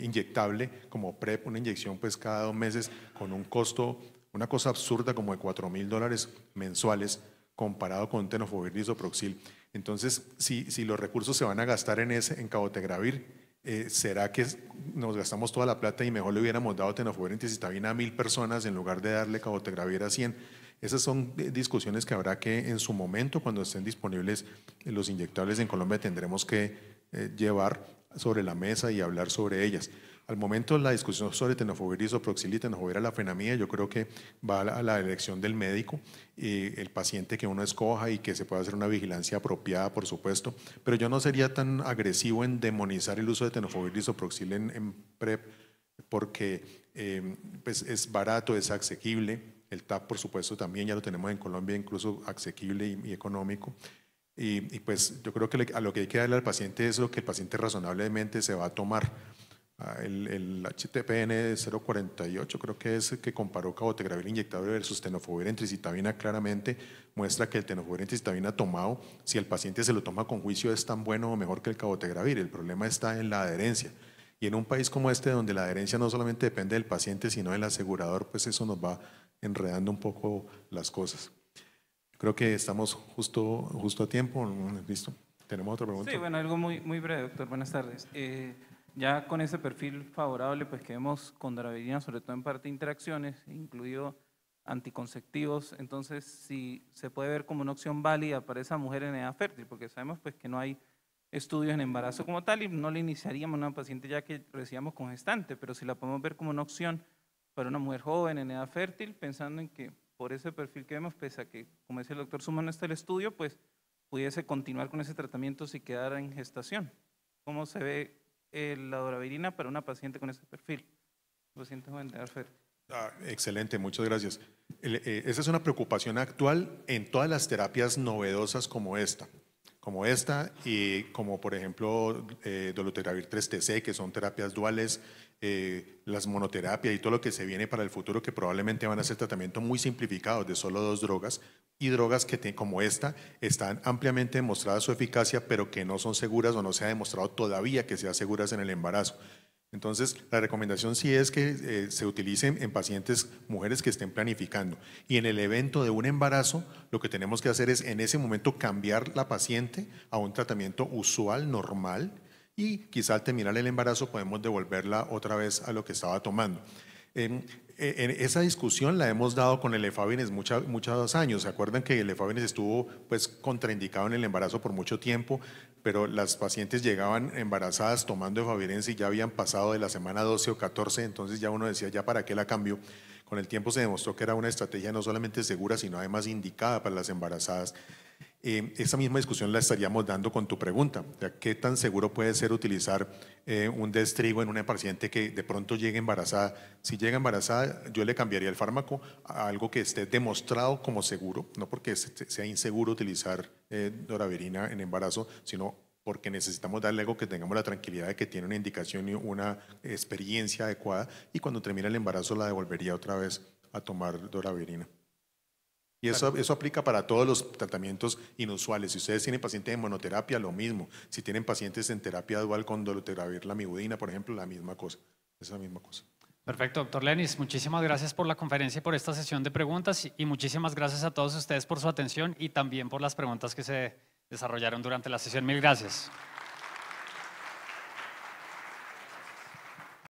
inyectable como PrEP, una inyección pues cada 2 meses con un costo, una cosa absurda como de $4.000 mensuales comparado con tenofovir disoproxil. Entonces si los recursos se van a gastar en cabotegravir, ¿será que nos gastamos toda la plata y mejor le hubiéramos dado tenofovir entecitabina a 1.000 personas en lugar de darle cabotegravir a 100? Esas son discusiones que habrá que en su momento, cuando estén disponibles los inyectables en Colombia, tendremos que llevar sobre la mesa y hablar sobre ellas. Al momento la discusión sobre tenofovir disoproxil y tenofovir alafenamida yo creo que va a la elección del médico, el paciente que uno escoja y que se pueda hacer una vigilancia apropiada, por supuesto, pero yo no sería tan agresivo en demonizar el uso de tenofovir disoproxil en PrEP porque pues es barato, es asequible, el TAP por supuesto también ya lo tenemos en Colombia, incluso asequible y económico. Y pues yo creo que a lo que hay que darle al paciente es lo que el paciente razonablemente se va a tomar. El HTPN 048 creo que es que comparó cabotegravir inyectable versus tenofovir entecitabina, claramente muestra que el tenofovir entecitabina tomado, si el paciente se lo toma con juicio, es tan bueno o mejor que el cabotegravir. El problema está en la adherencia. Y en un país como este, donde la adherencia no solamente depende del paciente, sino del asegurador, pues eso nos va enredando un poco las cosas. Creo que estamos justo a tiempo. ¿Listo? ¿Tenemos otra pregunta? Sí, bueno, algo muy breve, doctor. Buenas tardes. Ya con ese perfil favorable pues que vemos con doravirina, sobre todo en parte de interacciones, incluido anticonceptivos, entonces si se puede ver como una opción válida para esa mujer en edad fértil, porque sabemos pues que no hay estudios en embarazo como tal y no le iniciaríamos a una paciente ya que recibamos con gestante, pero si la podemos ver como una opción para una mujer joven en edad fértil, pensando en que por ese perfil que vemos, pese a que, como decía el doctor Suma, no está el estudio, pues pudiese continuar con ese tratamiento si quedara en gestación. ¿Cómo se ve la doravirina para una paciente con ese perfil? Paciente joven de edad fértil. Excelente, muchas gracias. Esa es una preocupación actual en todas las terapias novedosas como esta y como por ejemplo dolutegravir 3-TC, que son terapias duales, las monoterapias y todo lo que se viene para el futuro, que probablemente van a ser tratamientos muy simplificados de solo 2 drogas y drogas que como esta están ampliamente demostradas su eficacia, pero que no son seguras o no se ha demostrado todavía que sean seguras en el embarazo. Entonces, la recomendación sí es que se utilicen en pacientes, mujeres que estén planificando. Y en el evento de un embarazo, lo que tenemos que hacer es en ese momento cambiar la paciente a un tratamiento usual, normal, y quizá al terminar el embarazo podemos devolverla otra vez a lo que estaba tomando. En esa discusión la hemos dado con el Efavirenz muchos años. ¿Se acuerdan que el Efavirenz estuvo pues contraindicado en el embarazo por mucho tiempo, pero las pacientes llegaban embarazadas tomando Efavirenz y ya habían pasado de la semana 12 o 14, entonces ya uno decía, ¿ya para qué la cambio? Con el tiempo se demostró que era una estrategia no solamente segura, sino además indicada para las embarazadas. Esa misma discusión la estaríamos dando con tu pregunta. ¿Qué tan seguro puede ser utilizar un destrigo en una paciente que de pronto llegue embarazada? Si llega embarazada, yo le cambiaría el fármaco a algo que esté demostrado como seguro, no porque sea inseguro utilizar doravirina en embarazo, sino porque necesitamos darle algo que tengamos la tranquilidad de que tiene una indicación y una experiencia adecuada, y cuando termine el embarazo la devolvería otra vez a tomar doravirina. Y eso aplica para todos los tratamientos inusuales. Si ustedes tienen pacientes en monoterapia, lo mismo. Si tienen pacientes en terapia dual con dolutegravir lamivudina, por ejemplo, la misma cosa. Es la misma cosa. Perfecto, doctor Lenis. Muchísimas gracias por la conferencia y por esta sesión de preguntas. Y muchísimas gracias a todos ustedes por su atención y también por las preguntas que se desarrollaron durante la sesión. Mil gracias.